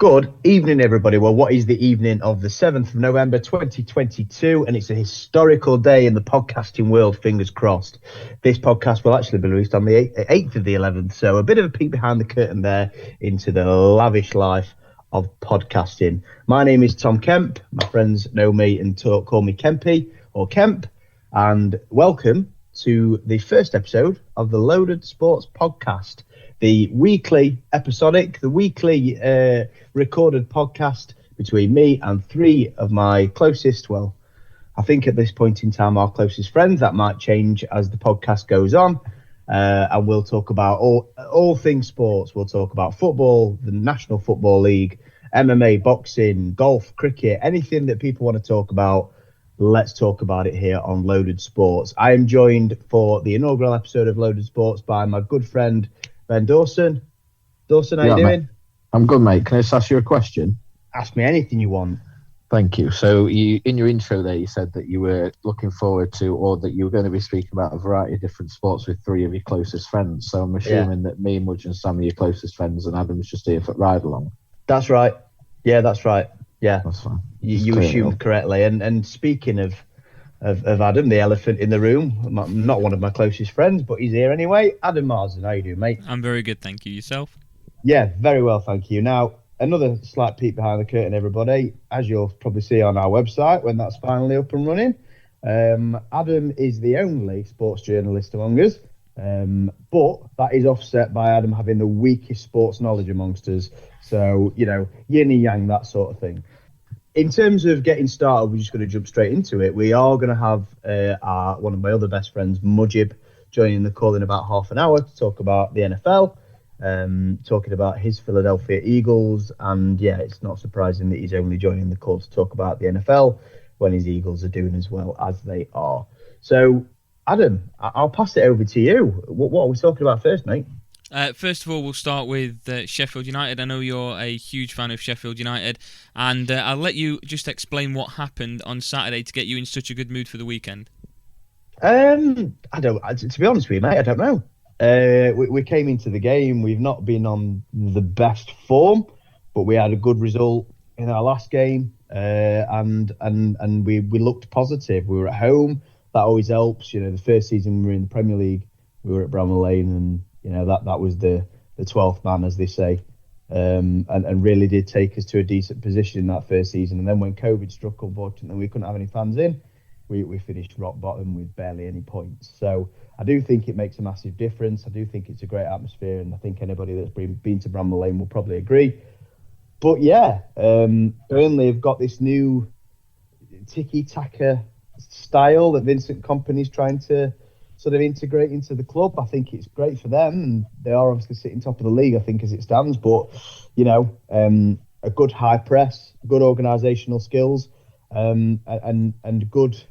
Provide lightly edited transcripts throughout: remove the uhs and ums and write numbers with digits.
Good evening, everybody. Well, what is the evening of the 7th of November 2022? And it's a historical day in the podcasting world, fingers crossed. This podcast will actually be released on the 8th of the 11th. So a bit of a peek behind the curtain there into the lavish life of podcasting. My name is Tom Kemp. My friends know me and call me Kempy or Kemp. And welcome to the first episode of the Loaded Sports Podcast. The weekly episodic, the weekly recorded podcast between me and three of my closest, well, I think at this point in time, our closest friends. That might change as the podcast goes on. And we'll talk about all things sports. We'll talk about football, the National Football League, MMA, boxing, golf, cricket, anything that people want to talk about. Let's talk about it here on Loaded Sports. I am joined for the inaugural episode of Loaded Sports by my good friend, Ben Dawson. Dawson, how you doing? Mate. I'm good, mate. Can I just ask you a question? Ask me anything you want. Thank you. So in your intro there, you said that you were looking forward to, or that you were going to be speaking about a variety of different sports with three of your closest friends. So I'm assuming that me, Mudge and Sam are your closest friends and Adam's just here for ride along. That's right. Yeah, that's right. Yeah. That's fine. You assumed correctly. And speaking of Adam, the elephant in the room, not one of my closest friends, but he's here anyway. Adam Marsden, how you doing, mate? I'm very good, thank you. Yourself? Yeah, very well, thank you. Now, another slight peek behind the curtain, everybody. As you'll probably see on our website when that's finally up and running, Adam is the only sports journalist among us, but that is offset by Adam having the weakest sports knowledge amongst us. So, yin and yang, that sort of thing. In terms of getting started, we're just going to jump straight into it. We are going to have one of my other best friends, Mujib, joining the call in about half an hour to talk about the NFL, talking about his Philadelphia Eagles. And yeah, it's not surprising that he's only joining the call to talk about the NFL when his Eagles are doing as well as they are. So, Adam, I'll pass it over to you. What are we talking about first, mate? First of all, we'll start with Sheffield United. I know you're a huge fan of Sheffield United, and I'll let you just explain what happened on Saturday to get you in such a good mood for the weekend. To be honest with you, mate, I don't know. We came into the game. We've not been on the best form, but we had a good result in our last game, and we looked positive. We were at home. That always helps. The first season we were in the Premier League, we were at Bramall Lane, and that was the 12th man, as they say, and really did take us to a decent position in that first season. And then when COVID struck, unfortunately, we couldn't have any fans in. We finished rock bottom with barely any points. So I do think it makes a massive difference. I do think it's a great atmosphere, and I think anybody that's been to Bramall Lane will probably agree. But yeah, Burnley have got this new tiki-taka style that Vincent Kompany's trying to sort of integrate into the club. I think it's great for them, and they are obviously sitting top of the league, I think, as it stands. But a good high press, good organisational skills, and good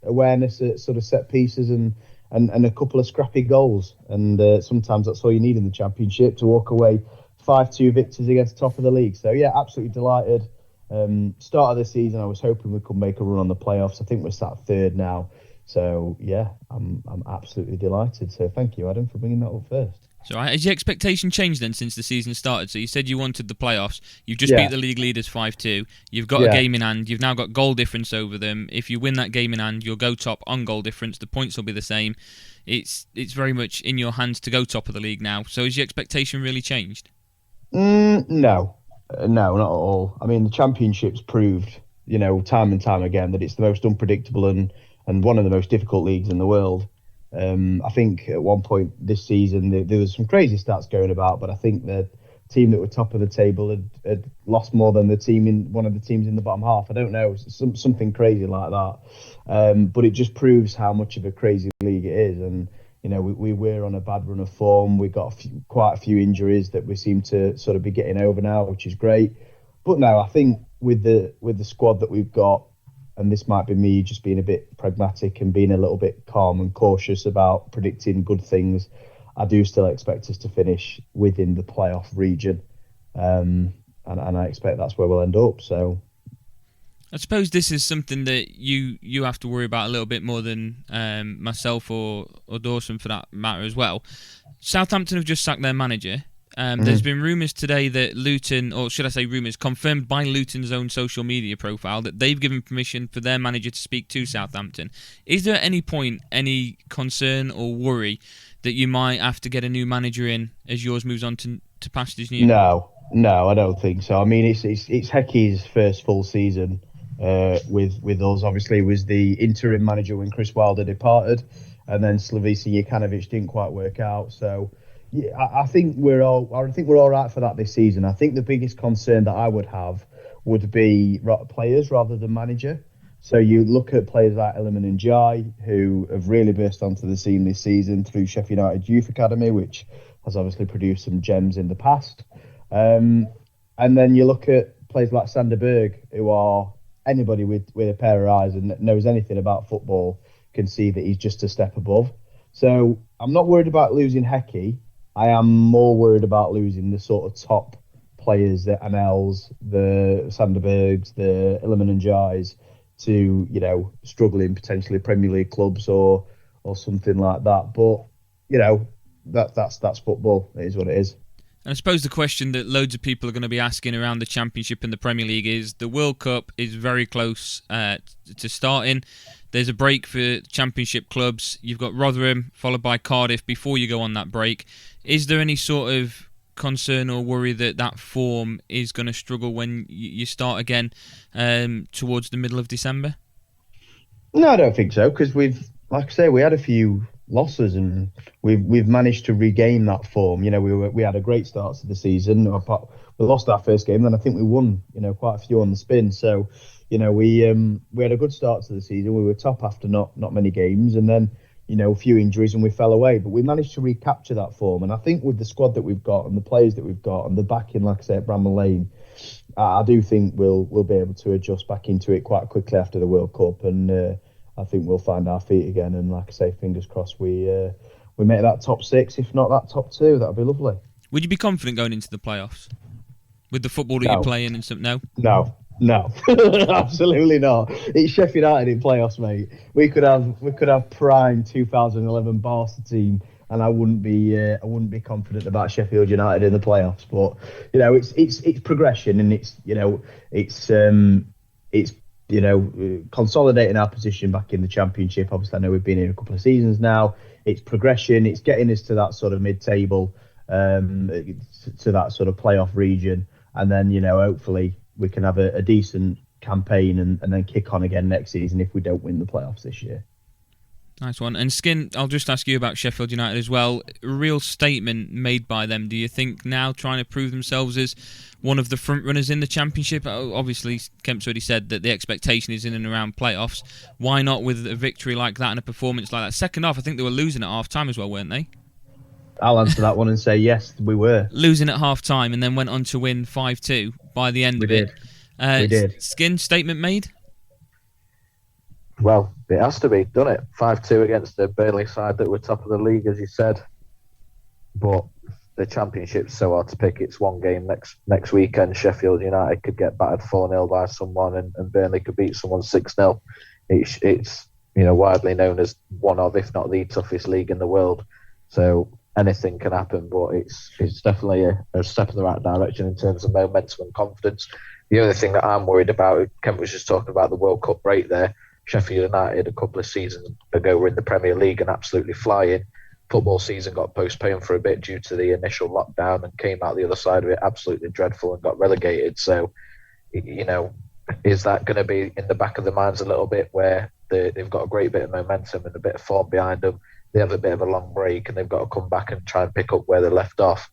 awareness at sort of set pieces, and a couple of scrappy goals. And sometimes that's all you need in the Championship to walk away 5-2 victors against the top of the league. So yeah, absolutely delighted. Start of the season, I was hoping we could make a run on the playoffs. I think we're sat third now. So, yeah, I'm absolutely delighted. So thank you, Adam, for bringing that up first. So has your expectation changed then since the season started? So you said you wanted the playoffs. You've just beat the league leaders 5-2. You've got a game in hand. You've now got goal difference over them. If you win that game in hand, you'll go top on goal difference. The points will be the same. It's very much in your hands to go top of the league now. So has your expectation really changed? No, not at all. I mean, the Championship's proved, time and time again that it's the most unpredictable and one of the most difficult leagues in the world. I think at one point this season there was some crazy stats going about, but I think the team that were top of the table had lost more than one of the teams in the bottom half. I don't know, something crazy like that. But it just proves how much of a crazy league it is. And we were on a bad run of form. We got quite a few injuries that we seem to sort of be getting over now, which is great. But no, I think with the squad that we've got, and this might be me just being a bit pragmatic and being a little bit calm and cautious about predicting good things, I do still expect us to finish within the playoff region. And I expect that's where we'll end up. So I suppose this is something that you have to worry about a little bit more than myself or Dawson for that matter as well. Southampton have just sacked their manager. There's been rumours today that Luton, or should I say rumours, confirmed by Luton's own social media profile, that they've given permission for their manager to speak to Southampton. Is there at any point any concern or worry that you might have to get a new manager in as yours moves on to pastures new? No, I don't think so. I mean, it's Hecky's first full season with us. Obviously, he was the interim manager when Chris Wilder departed, and then Slavisa Jokanovic didn't quite work out. So. Yeah, I think we're all right for that this season. I think the biggest concern that I would have would be players rather than manager. So you look at players like Iliman and Jai, who have really burst onto the scene this season through Sheffield United Youth Academy, which has obviously produced some gems in the past. And then you look at players like Sander Berg, who are anybody with a pair of eyes and knows anything about football can see that he's just a step above. So I'm not worried about losing Hecky. I am more worried about losing the sort of top players, the Anels, the Sanderbergs, the Iliman and Jais, to, struggling potentially Premier League clubs or something like that. But, that's football. It is what it is. And I suppose the question that loads of people are going to be asking around the Championship and the Premier League is, the World Cup is very close to starting. There's a break for Championship clubs. You've got Rotherham, followed by Cardiff before you go on that break. Is there any sort of concern or worry that form is going to struggle when you start again towards the middle of December? No, I don't think so, because we had a few losses and we've managed to regain that form. We had a great start to the season. We lost our first game, then I think we won, quite a few on the spin. So, we had a good start to the season. We were top after not many games, and then a few injuries and we fell away. But we managed to recapture that form, and I think with the squad that we've got and the players that we've got and the backing, like I say, at Bramall Lane, I do think we'll be able to adjust back into it quite quickly after the World Cup, and I think we'll find our feet again. And like I say, fingers crossed we make that top 6, if not that top 2. That'd be lovely. Would you be confident going into the playoffs with the football that you're playing and something? No, absolutely not. It's Sheffield United in playoffs, mate. We could have prime 2011 Barca team, and I wouldn't be confident about Sheffield United in the playoffs. But it's progression, and it's consolidating our position back in the Championship. Obviously, I know we've been here a couple of seasons now. It's progression. It's getting us to that sort of mid-table, to that sort of playoff region, and then hopefully we can have a decent campaign and then kick on again next season if we don't win the playoffs this year. Nice one. And Skin, I'll just ask you about Sheffield United as well. A real statement made by them. Do you think now trying to prove themselves as one of the front runners in the Championship? Obviously, Kemp's already said that the expectation is in and around playoffs. Why not with a victory like that and a performance like that? Second half, I think they were losing at half-time as well, weren't they? I'll answer that one and say yes, we were. Losing at half-time and then went on to win 5-2 by the end of it. We did. Skin, statement made? Well, it has to be, doesn't it? 5-2 against the Burnley side that were top of the league, as you said. But the Championship's so hard to pick. It's one game next weekend. Sheffield United could get battered 4-0 by someone, and Burnley could beat someone 6-0. It's widely known as one of, if not the toughest league in the world. So anything can happen, but it's definitely a step in the right direction in terms of momentum and confidence. The other thing that I'm worried about, Kent was just talking about the World Cup break there. Sheffield United a couple of seasons ago were in the Premier League and absolutely flying. Football season got postponed for a bit due to the initial lockdown and came out the other side of it absolutely dreadful and got relegated. So, is that going to be in the back of the minds a little bit where they've got a great bit of momentum and a bit of form behind them? They have a bit of a long break and they've got to come back and try and pick up where they left off.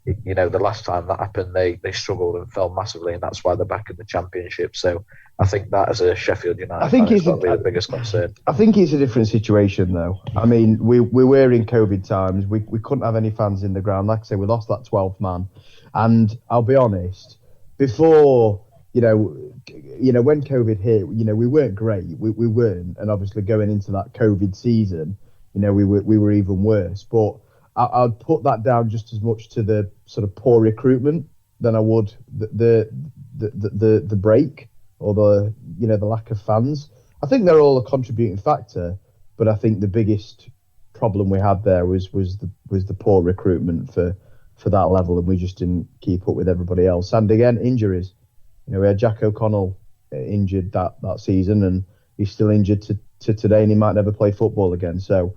The last time that happened, they struggled and fell massively, and that's why they're back in the Championship. So I think that as a Sheffield United fan is probably the biggest concern. I think it's a different situation, though. I mean, we were in COVID times. We couldn't have any fans in the ground. Like I say, we lost that 12th man. And I'll be honest, before, when COVID hit, we weren't great. We weren't. And obviously going into that COVID season, we were even worse. But I'd put that down just as much to the sort of poor recruitment than I would the break or the lack of fans. I think they're all a contributing factor, but I think the biggest problem we had there was the poor recruitment for for that level, and we just didn't keep up with everybody else. And again, injuries. We had Jack O'Connell injured that season, and he's still injured to today, and he might never play football again. So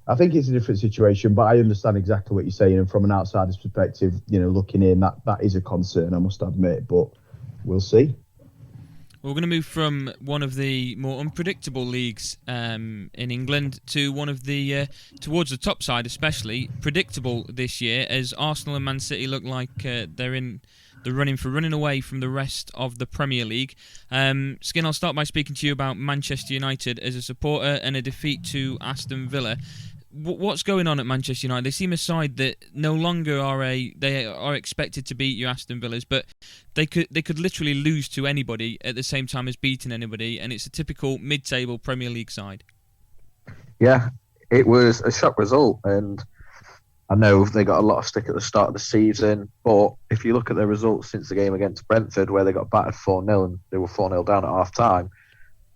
I think it's a different situation, but I understand exactly what you're saying. And from an outsider's perspective, looking in, that is a concern, I must admit, but we'll see. We're going to move from one of the more unpredictable leagues in England to one of the, towards the top side especially, predictable this year, as Arsenal and Man City look like they're in the running away from the rest of the Premier League. Skin, I'll start by speaking to you about Manchester United as a supporter and a defeat to Aston Villa. What's going on at Manchester United? They seem a side that no longer they are expected to beat your Aston Villas, but they could literally lose to anybody at the same time as beating anybody, and it's a typical mid-table Premier League side. Yeah, it was a shock result, and I know they got a lot of stick at the start of the season, but if you look at their results since the game against Brentford, where they got battered 4-0 and they were 4-0 down at half-time,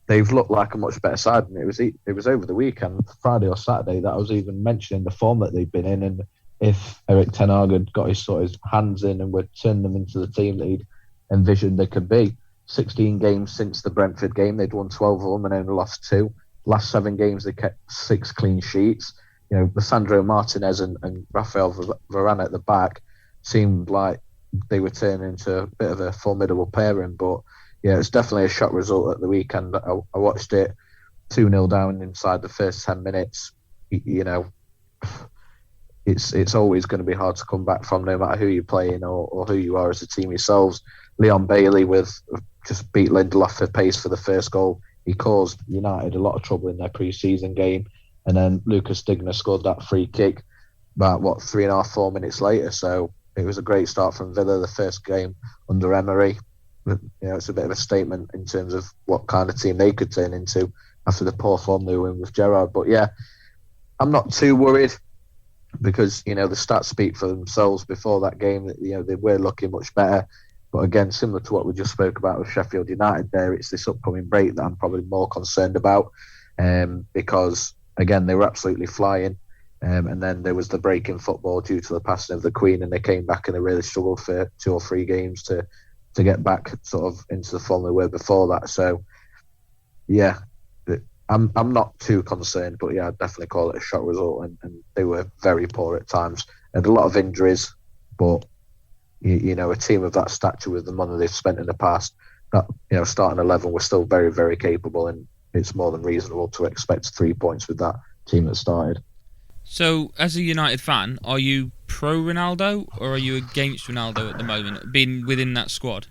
they've looked like a much better side, and it was over the weekend, Friday or Saturday, that I was even mentioning the form that they've been in, and if Erik ten Hag had got his hands in and would turn them into the team that he'd envisioned they could be. 16 games since the Brentford game, they'd won 12 of them and only lost 2. Last 7 games, they kept 6 clean sheets. Lisandro Martinez and Rafael Varane at the back seemed like they were turning into a bit of a formidable pairing, but yeah, it's definitely a shock result at the weekend. I watched it 2-0 down inside the first 10 minutes. It's always going to be hard to come back from, no matter who you're playing or who you are as a team yourselves. Leon Bailey just beat Lindelof for pace for the first goal. He caused United a lot of trouble in their pre-season game. And then Lucas Digne scored that free kick about, 3.5-4 minutes later. So it was a great start from Villa, the first game under Emery. It's a bit of a statement in terms of what kind of team they could turn into after the poor form they were in with Gerrard. But yeah, I'm not too worried because, the stats speak for themselves before that game. They were looking much better. But again, similar to what we just spoke about with Sheffield United there, it's this upcoming break that I'm probably more concerned about because, again, they were absolutely flying. And then there was the break in football due to the passing of the Queen, and they came back and they really struggled for 2 or 3 games to get back sort of into the form they were before that. So, yeah, I'm not too concerned, but yeah, I'd definitely call it a shock result, and they were very poor at times. Had a lot of injuries, but a team of that stature with the money they've spent in the past, that starting 11 was still very, very capable, and it's more than reasonable to expect 3 points with that team that started. So, as a United fan, are you pro Ronaldo or are you against Ronaldo at the moment, being within that squad?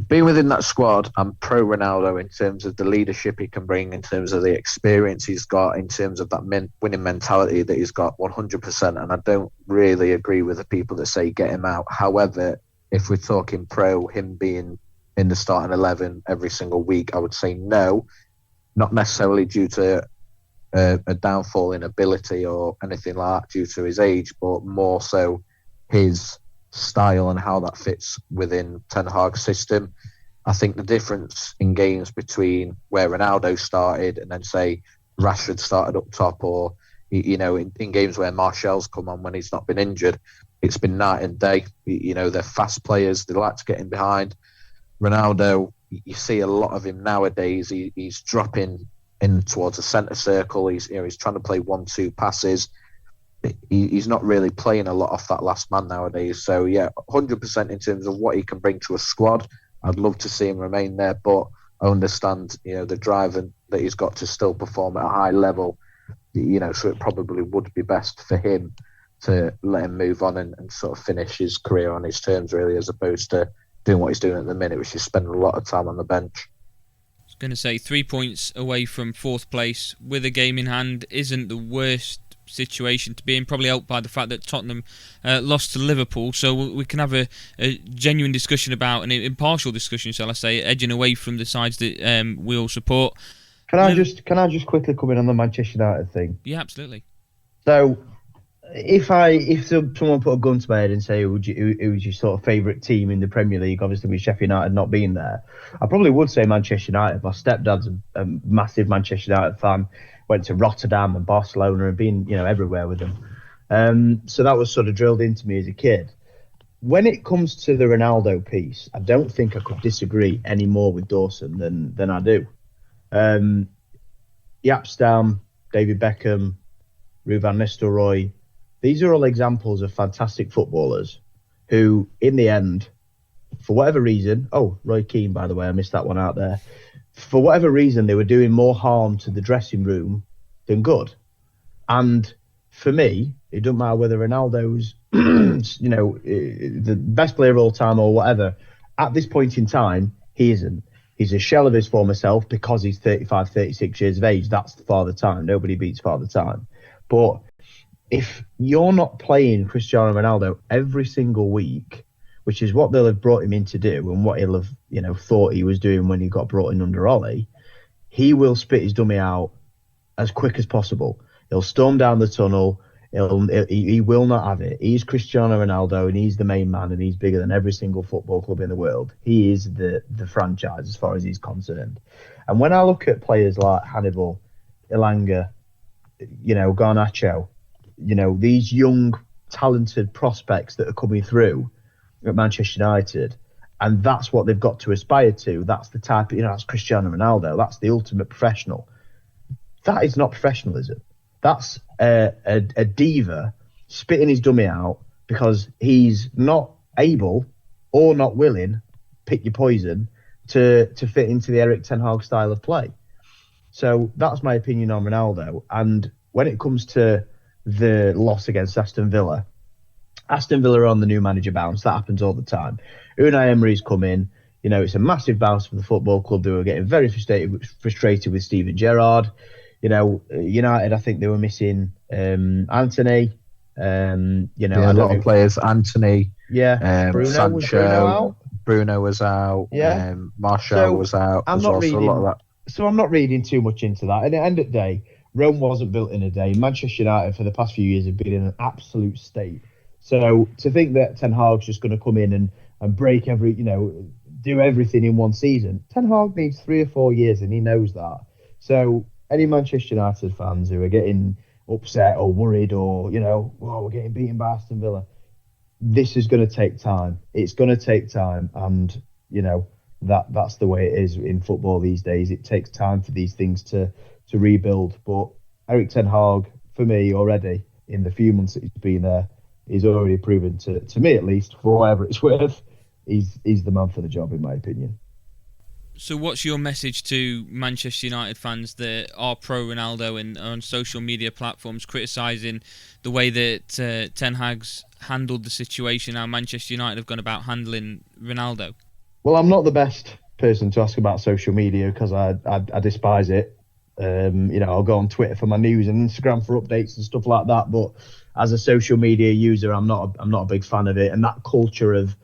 Being within that squad, I'm pro Ronaldo in terms of the leadership he can bring, in terms of the experience he's got, in terms of that winning mentality that he's got 100%. And I don't really agree with the people that say get him out. However, if we're talking pro, him being in the starting 11 every single week, I would say no, not necessarily due to a downfall in ability or anything like that due to his age, but more so his style and how that fits within Ten Hag's system. I think the difference in games between where Ronaldo started and then say Rashford started up top, or in games where Martial's come on when he's not been injured, it's been night and day. They're fast players, they like to get in behind. Ronaldo, you see a lot of him nowadays, he's dropping in towards the centre circle. He's trying to play 1-2 passes. He's not really playing a lot off that last man nowadays. So yeah, 100% in terms of what he can bring to a squad. I'd love to see him remain there, but I understand the drive that he's got to still perform at a high level. So it probably would be best for him to let him move on and sort of finish his career on his terms, really, as opposed to doing what he's doing at the minute, which is spending a lot of time on the bench. I was going to say 3 points away from 4th place with a game in hand isn't the worst situation to be in, probably helped by the fact that Tottenham lost to Liverpool, so we can have a genuine discussion about, an impartial discussion, shall I say, edging away from the sides that we all support. Can I just quickly come in on the Manchester United thing? Yeah, absolutely. So if someone put a gun to my head and say who's your sort of favourite team in the Premier League, obviously with Sheffield United not being there, I probably would say Manchester United. My stepdad's a massive Manchester United fan, went to Rotterdam and Barcelona and been everywhere with them. So that was sort of drilled into me as a kid. When it comes to the Ronaldo piece, I don't think I could disagree any more with Dawson than I do. Jaap Stam, David Beckham, Ruud van Nistelrooy, these are all examples of fantastic footballers who, in the end, for whatever reason, Roy Keane, by the way, I missed that one out there. For whatever reason, they were doing more harm to the dressing room than good. And for me, it doesn't matter whether Ronaldo's, the best player of all time or whatever. At this point in time, he isn't. He's a shell of his former self because he's 35, 36 years of age. That's Father Time. Nobody beats Father Time. But if you're not playing Cristiano Ronaldo every single week, which is what they'll have brought him in to do and what he'll have, thought he was doing when he got brought in under Ollie, he will spit his dummy out as quick as possible. He'll storm down the tunnel. He will not have it. He's Cristiano Ronaldo and he's the main man and he's bigger than every single football club in the world. He is the franchise as far as he's concerned. And when I look at players like Hannibal, Elanga, Garnacho, these young, talented prospects that are coming through at Manchester United, and that's what they've got to aspire to. That's the type of, that's Cristiano Ronaldo. That's the ultimate professional. That is not professionalism. That's a diva spitting his dummy out because he's not able or not willing, pick your poison, to fit into the Erik ten Hag style of play. So that's my opinion on Ronaldo. And when it comes to the loss against Aston Villa are on the new manager bounce. That happens all the time. Unai Emery's come in. It's a massive bounce for the football club. They were getting very frustrated with Steven Gerrard. United, I think they were missing Anthony. A lot of players. Anthony. Yeah. Bruno was out. Yeah. Martial was out. I'm not reading too much into that. At the end of the day, Rome wasn't built in a day. Manchester United for the past few years have been in an absolute state. So to think that Ten Hag's just going to come in and break do everything in one season, Ten Hag needs 3 or 4 years and he knows that. So any Manchester United fans who are getting upset or worried or, we're getting beaten by Aston Villa, this is going to take time. It's going to take time. And, that's the way it is in football these days. It takes time for these things to rebuild. But Erik ten Hag, for me, already, in the few months that he's been there, he's already proven to me, at least, for whatever it's worth, he's the man for the job, in my opinion. So what's your message to Manchester United fans that are pro-Ronaldo and are on social media platforms criticising the way that Ten Hag's handled the situation, how Manchester United have gone about handling Ronaldo? Well, I'm not the best person to ask about social media because I despise it. I'll go on Twitter for my news and Instagram for updates and stuff like that. But as a social media user, I'm not a big fan of it. And that culture of,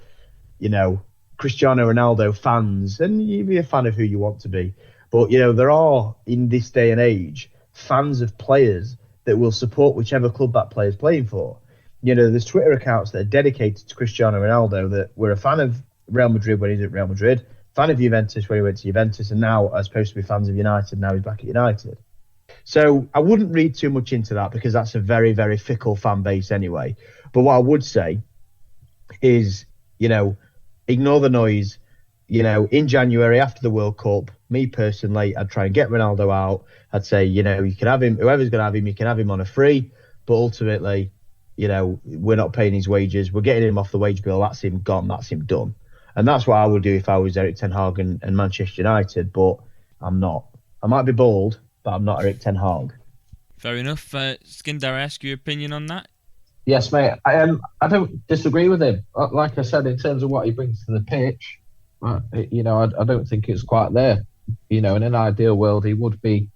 Cristiano Ronaldo fans, and you be a fan of who you want to be. But, there are, in this day and age, fans of players that will support whichever club that player's playing for. There's Twitter accounts that are dedicated to Cristiano Ronaldo that were a fan of Real Madrid when he's at Real Madrid, fan of Juventus when he went to Juventus, and now are supposed to be fans of United, now he's back at United. So I wouldn't read too much into that because that's a very, very fickle fan base anyway. But what I would say is, ignore the noise. In January after the World Cup, me personally, I'd try and get Ronaldo out. I'd say, you can have him, whoever's going to have him, you can have him on a free. But ultimately, we're not paying his wages. We're getting him off the wage bill. That's him gone. That's him done. And that's what I would do if I was Erik ten Hag and Manchester United. But I'm not. I might be bold, but I'm not Erik ten Hag. Fair enough. Skin, dare I ask your opinion on that? Yes, mate. I don't disagree with him. Like I said, in terms of what he brings to the pitch, I don't think it's quite there. In an ideal world, he would be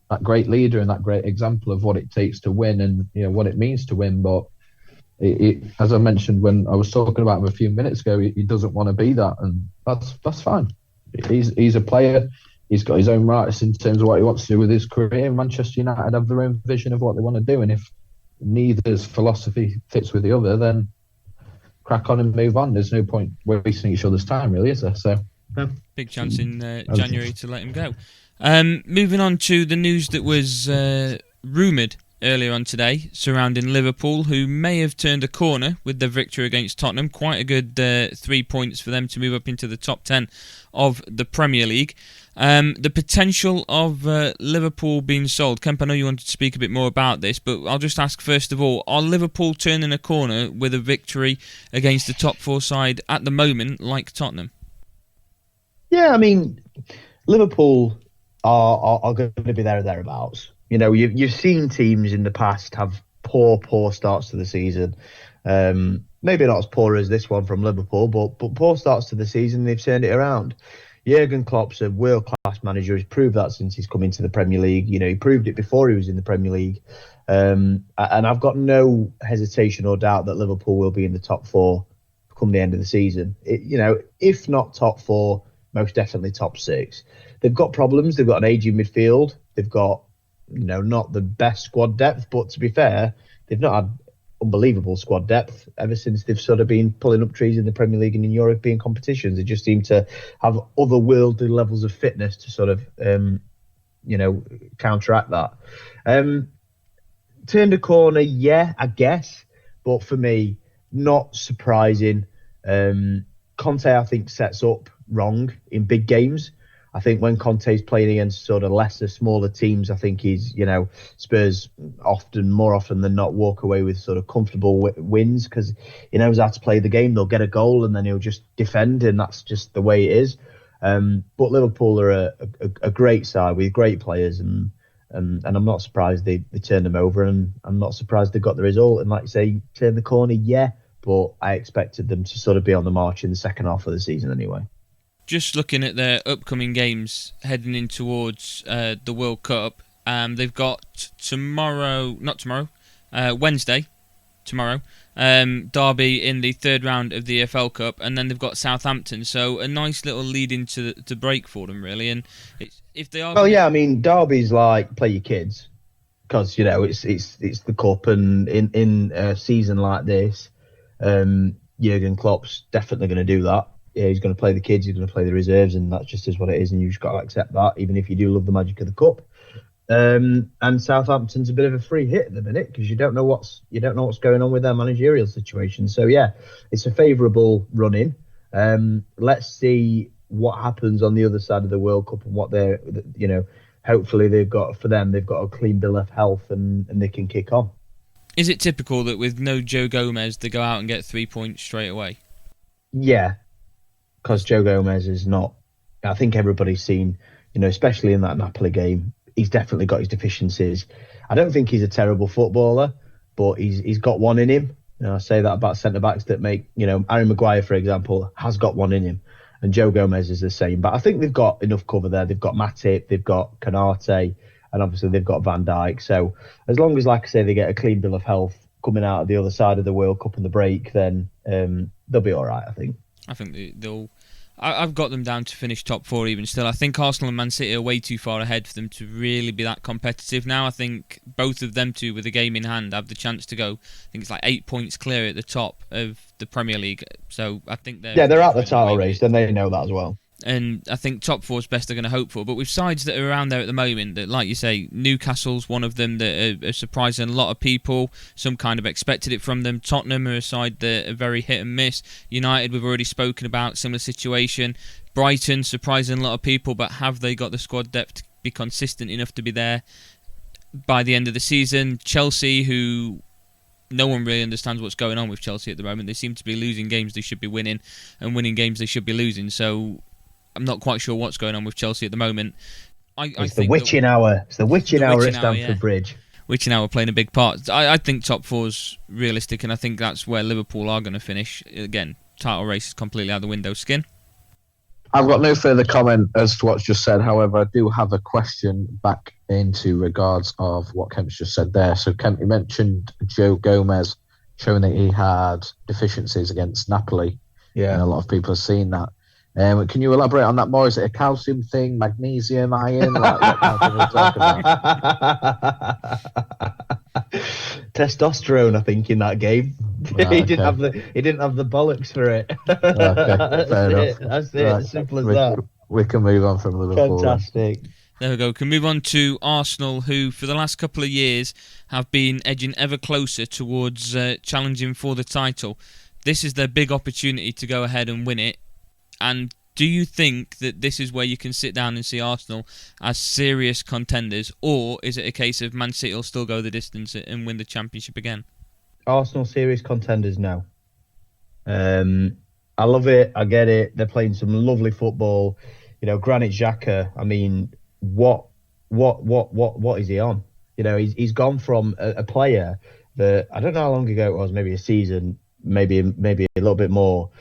that great leader and that great example of what it takes to win and what it means to win. But as I mentioned when I was talking about him a few minutes ago, he doesn't want to be that, and that's fine. He's a player. He's got his own rights in terms of what he wants to do with his career. Manchester United have their own vision of what they want to do, and if neither's philosophy fits with the other, then crack on and move on. There's no point wasting each other's time, really, is there? So big chance in January to let him go. Moving on to the news that was rumoured earlier on today surrounding Liverpool, who may have turned a corner with their victory against Tottenham. Quite a good 3 points for them to move up into the top 10 of the Premier League. The potential of Liverpool being sold. Kemp, I know you wanted to speak a bit more about this, but I'll just ask first of all, are Liverpool turning a corner with a victory against the top 4 side at the moment, like Tottenham? Yeah, I mean, Liverpool are going to be there or thereabouts. You know, you've seen teams in the past have poor starts to the season. Maybe not as poor as this one from Liverpool, but poor starts to the season. They've turned it around. Jurgen Klopp's a world-class manager. He's proved that since he's come into the Premier League. You know, he proved it before he was in the Premier League. And I've got no hesitation or doubt that Liverpool will be in the top 4 come the end of the season. You know, if not top 4, most definitely top 6. They've got problems. They've got an aging midfield. They've got, you know, not the best squad depth, but to be fair, they've not had unbelievable squad depth ever since they've sort of been pulling up trees in the Premier League and in European competitions. They just seem to have otherworldly levels of fitness to sort of, you know, counteract that. Turned a corner, yeah, I guess, but for me, not surprising. Conte, I think, sets up wrong in big games. I think when Conte's playing against sort of lesser, smaller teams, I think he's, you know, Spurs more often than not walk away with sort of comfortable wins because he knows how to play the game. They'll get a goal and then he'll just defend, and that's just the way it is. But Liverpool are a great side with great players, and I'm not surprised they turned them over, and I'm not surprised they got the result. And like you say, turn the corner, yeah, but I expected them to sort of be on the march in the second half of the season anyway. Just looking at their upcoming games heading in towards the World Cup, they've got Wednesday, Derby in the third round of the EFL Cup, and then they've got Southampton. So a nice little lead into the break for them, really. And if they are, I mean, Derby's like play your kids because you know it's the cup, and in a season like this, Jurgen Klopp's definitely going to do that. Yeah, he's going to play the kids, he's going to play the reserves, and that just is what it is, and you've just got to accept that, even if you do love the magic of the cup. And Southampton's a bit of a free hit at the minute because you don't know what's going on with their managerial situation. So yeah, it's a favourable run in. Let's see what happens on the other side of the World Cup and what they're, you know, hopefully they've got a clean bill of health and they can kick on. Is it typical that with no Joe Gomez, they go out and get 3 points straight away? Yeah. Because Joe Gomez is not, I think everybody's seen, you know, especially in that Napoli game, he's definitely got his deficiencies. I don't think he's a terrible footballer, but he's got one in him. You know, I say that about centre-backs that make, you know, Harry Maguire, for example, has got one in him. And Joe Gomez is the same. But I think they've got enough cover there. They've got Matip, they've got Canate, and obviously they've got Van Dijk. So as long as, like I say, they get a clean bill of health coming out of the other side of the World Cup and the break, then they'll be all right, I think. I think they'll. I've got them down to finish top 4 even still. I think Arsenal and Man City are way too far ahead for them to really be that competitive now. I think both of them two, with a game in hand, have the chance to go. I think it's like 8 points clear at the top of the Premier League. So I think they're out the title race, and they know that as well. And I think top 4 is best they're going to hope for. But with sides that are around there at the moment, that, like you say, Newcastle's one of them that are surprising a lot of people. Some kind of expected it from them. Tottenham are a side that are very hit and miss. United, we've already spoken about, similar situation. Brighton, surprising a lot of people, but have they got the squad depth to be consistent enough to be there by the end of the season? Chelsea, who no one really understands what's going on with Chelsea at the moment. They seem to be losing games they should be winning, and winning games they should be losing. So I'm not quite sure what's going on with Chelsea at the moment. It's the witching hour. It's the witching hour at Stamford Bridge. Witching hour playing a big part. I think top 4's realistic, and I think that's where Liverpool are going to finish. Again, title race is completely out the window. Skin? I've got no further comment as to what's just said. However, I do have a question back into regards of what Kemp's just said there. So Kemp, you mentioned Joe Gomez showing that he had deficiencies against Napoli. Yeah. And a lot of people have seen that. Can you elaborate on that more? Is it a calcium thing, magnesium, iron? Like, what kind of thing are we talking about? Testosterone, I think, in that game. Right, he didn't have the bollocks for it. Okay, fair enough. That's it. Right. As simple as that. We can move on from Liverpool. Fantastic. There we go. Can move on to Arsenal, who for the last couple of years have been edging ever closer towards challenging for the title. This is their big opportunity to go ahead and win it. And do you think that this is where you can sit down and see Arsenal as serious contenders, or is it a case of Man City will still go the distance and win the Championship again? Arsenal serious contenders now. I love it. I get it. They're playing some lovely football. You know, Granit Xhaka. I mean, what is he on? You know, he's gone from a player that I don't know how long ago it was, maybe a season, maybe a little bit more.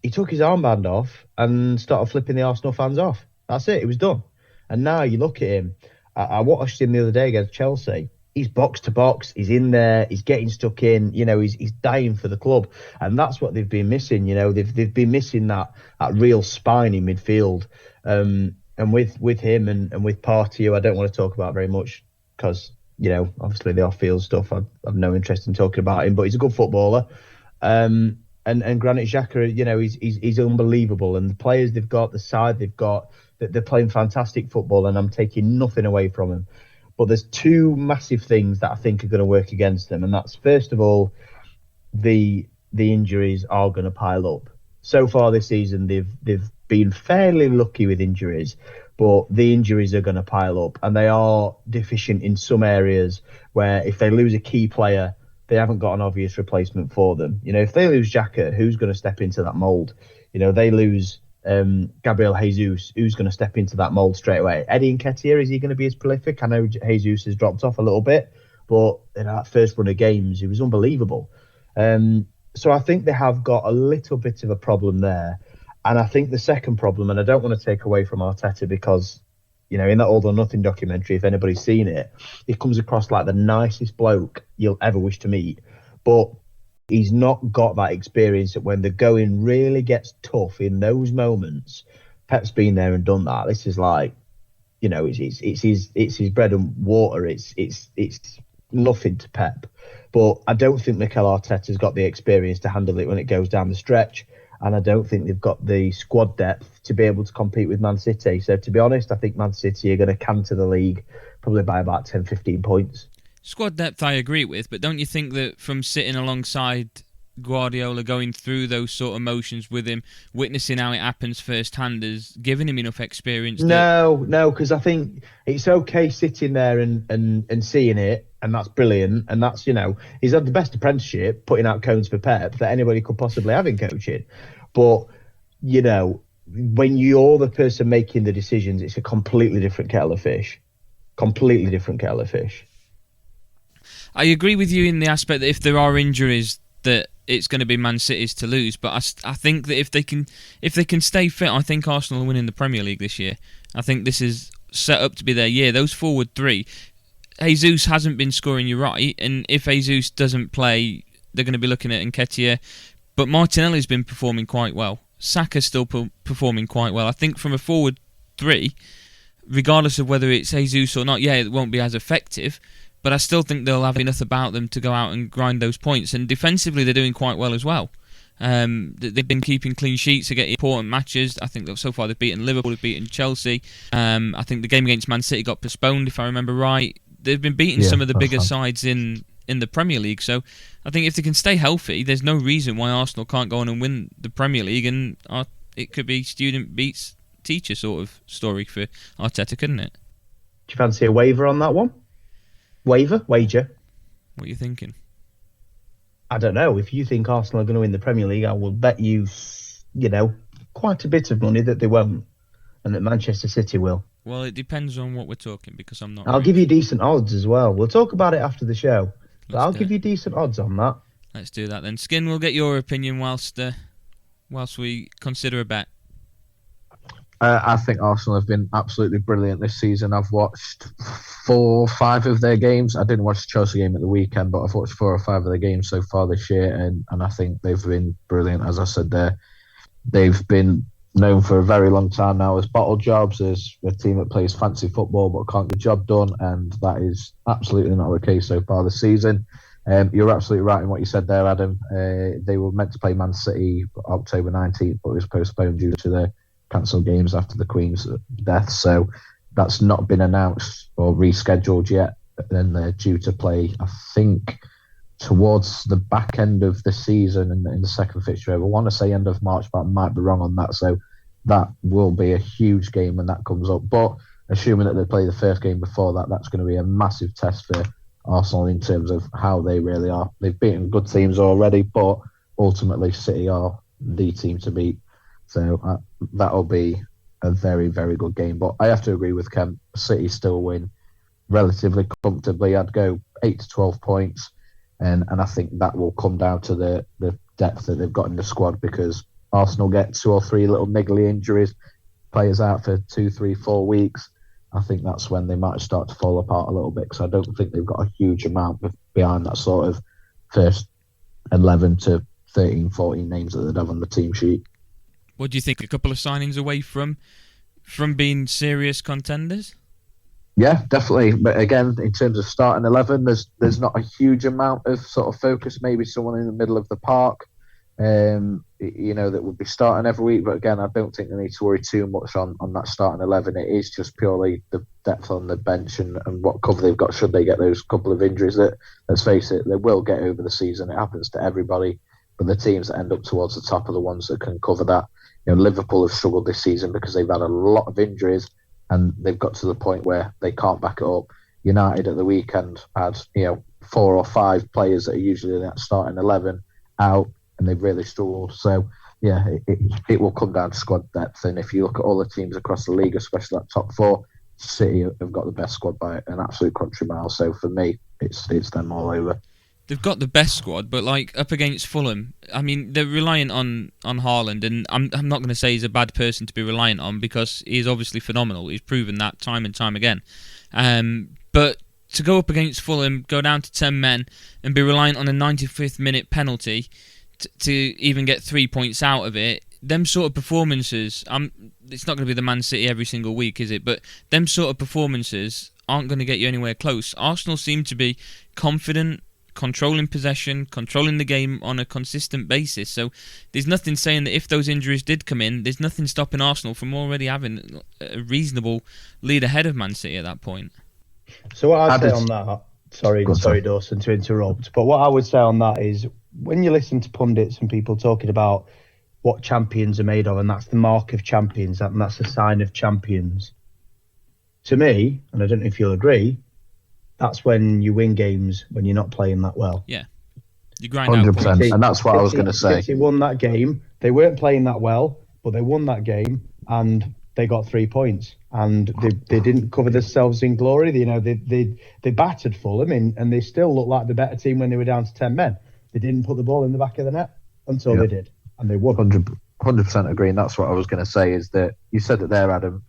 He took his armband off and started flipping the Arsenal fans off. That's it. It was done. And now you look at him. I watched him the other day against Chelsea. He's box to box. He's in there. He's getting stuck in. You know, he's dying for the club, and that's what they've been missing. You know, they've been missing that real spine in midfield. And with him and with Partey, who I don't want to talk about very much because, you know, obviously the off-field stuff, I've no interest in talking about him, but he's a good footballer. And Granit Xhaka, you know, he's unbelievable. And the players they've got, the side they've got, they're playing fantastic football, and I'm taking nothing away from them. But there's two massive things that I think are going to work against them. And that's, first of all, the injuries are going to pile up. So far this season, they've been fairly lucky with injuries, but the injuries are going to pile up, and they are deficient in some areas where if they lose a key player, they haven't got an obvious replacement for them. You know, if they lose Xhaka, who's going to step into that mould? You know, they lose Gabriel Jesus, who's going to step into that mould straight away? Eddie Nketiah, is he going to be as prolific? I know Jesus has dropped off a little bit, but in that first run of games, he was unbelievable. So I think they have got a little bit of a problem there. And I think the second problem, and I don't want to take away from Arteta because, you know, in that All or Nothing documentary, if anybody's seen it, he comes across like the nicest bloke you'll ever wish to meet. But he's not got that experience that when the going really gets tough in those moments, Pep's been there and done that. This is like, you know, it's his bread and water. It's nothing to Pep. But I don't think Mikel Arteta's got the experience to handle it when it goes down the stretch. And I don't think they've got the squad depth to be able to compete with Man City. So to be honest, I think Man City are going to canter the league probably by about 10, 15 points. Squad depth I agree with, but don't you think that from sitting alongside Guardiola, going through those sort of motions with him, witnessing how it happens firsthand, has given him enough experience? No, because I think it's okay sitting there and seeing it, and that's brilliant. And that's, you know, he's had the best apprenticeship putting out cones for Pep that anybody could possibly have in coaching. But, you know, when you're the person making the decisions, it's a completely different kettle of fish. Completely different kettle of fish. I agree with you in the aspect that if there are injuries, that it's going to be Man City's to lose. But I think that if they can stay fit, I think Arsenal are winning the Premier League this year. I think this is set up to be their year. Those forward three, Jesus hasn't been scoring, you're right, and if Jesus doesn't play, they're going to be looking at Nketiah. But Martinelli's been performing quite well. Saka's still performing quite well. I think from a forward three, regardless of whether it's Jesus or not, yeah, it won't be as effective. But I still think they'll have enough about them to go out and grind those points. And defensively, they're doing quite well as well. They've been keeping clean sheets to get important matches. I think that so far they've beaten Liverpool, they've beaten Chelsea. I think the game against Man City got postponed, if I remember right. They've been beating some of the bigger sides in the Premier League. So I think if they can stay healthy, there's no reason why Arsenal can't go on and win the Premier League. And it could be student beats teacher sort of story for Arteta, couldn't it? Do you fancy a waiver on that one? Wager? What are you thinking? I don't know. If you think Arsenal are going to win the Premier League, I will bet you, you know, quite a bit of money that they won't, and that Manchester City will. Well, it depends on what we're talking, because I'm not. I'll give you decent odds as well. We'll talk about it after the show, but I'll give you decent odds on that. Let's do that then. Skin, we'll get your opinion whilst we consider a bet. I think Arsenal have been absolutely brilliant this season. I've watched 4 or 5 of their games. I didn't watch the Chelsea game at the weekend, but I've watched 4 or 5 of their games so far this year, and I think they've been brilliant. As I said there, they've been known for a very long time now as bottle jobs, as a team that plays fancy football but can't get the job done, and that is absolutely not the case so far this season. You're absolutely right in what you said there, Adam. They were meant to play Man City October 19th, but it was postponed due to the cancelled games after the Queen's death. So that's not been announced or rescheduled yet. And they're due to play, I think, towards the back end of the season in the second fixture. I want to say end of March, but I might be wrong on that. So that will be a huge game when that comes up. But assuming that they play the first game before that, that's going to be a massive test for Arsenal in terms of how they really are. They've beaten good teams already, but ultimately City are the team to beat. So that'll be a very, very good game. But I have to agree with Kemp. City still win relatively comfortably. I'd go 8 to 12 points. And I think that will come down to the depth that they've got in the squad, because Arsenal get 2 or 3 little niggly injuries, players out for 2, 3, 4 weeks. I think that's when they might start to fall apart a little bit, because I don't think they've got a huge amount behind that sort of first 11 to 13, 14 names that they'd have on the team sheet. What do you think? A couple of signings away from being serious contenders? Yeah, definitely. But again, in terms of starting 11, there's not a huge amount of sort of focus. Maybe someone in the middle of the park, that would be starting every week. But again, I don't think they need to worry too much on that starting 11. It is just purely the depth on the bench and what cover they've got should they get those couple of injuries that, let's face it, they will get over the season. It happens to everybody. But the teams that end up towards the top are the ones that can cover that. Liverpool have struggled this season because they've had a lot of injuries, and they've got to the point where they can't back it up. United at the weekend had 4 or 5 players that are usually in that starting 11 out, and they've really struggled. So yeah, it will come down to squad depth. And if you look at all the teams across the league, especially that top 4, City have got the best squad by an absolute country mile. So for me, it's them all over. They've got the best squad, but like up against Fulham, I mean, they're reliant on Haaland, and I'm not going to say he's a bad person to be reliant on, because he's obviously phenomenal. He's proven that time and time again. But to go up against Fulham, go down to 10 men, and be reliant on a 95th minute penalty to even get 3 points out of it, them sort of performances, it's not going to be the Man City every single week, is it? But them sort of performances aren't going to get you anywhere close. Arsenal seem to be confident, controlling possession, controlling the game on a consistent basis. So there's nothing saying that if those injuries did come in, there's nothing stopping Arsenal from already having a reasonable lead ahead of Man City at that point. So what I'd say on that, sorry Dawson to interrupt, but what I would say on that is, when you listen to pundits and people talking about what champions are made of, and that's the mark of champions, and that's a sign of champions, to me, and I don't know if you'll agree, that's when you win games when you're not playing that well. Yeah. You grind 100%, and that's what I was going to say. City won that game. They weren't playing that well, but they won that game, and they got 3 points. And they didn't cover themselves in glory. They battered Fulham, and they still looked like the better team when they were down to 10 men. They didn't put the ball in the back of the net until they did, and they won. 100% agree, and that's what I was going to say, is that you said that there, Adam.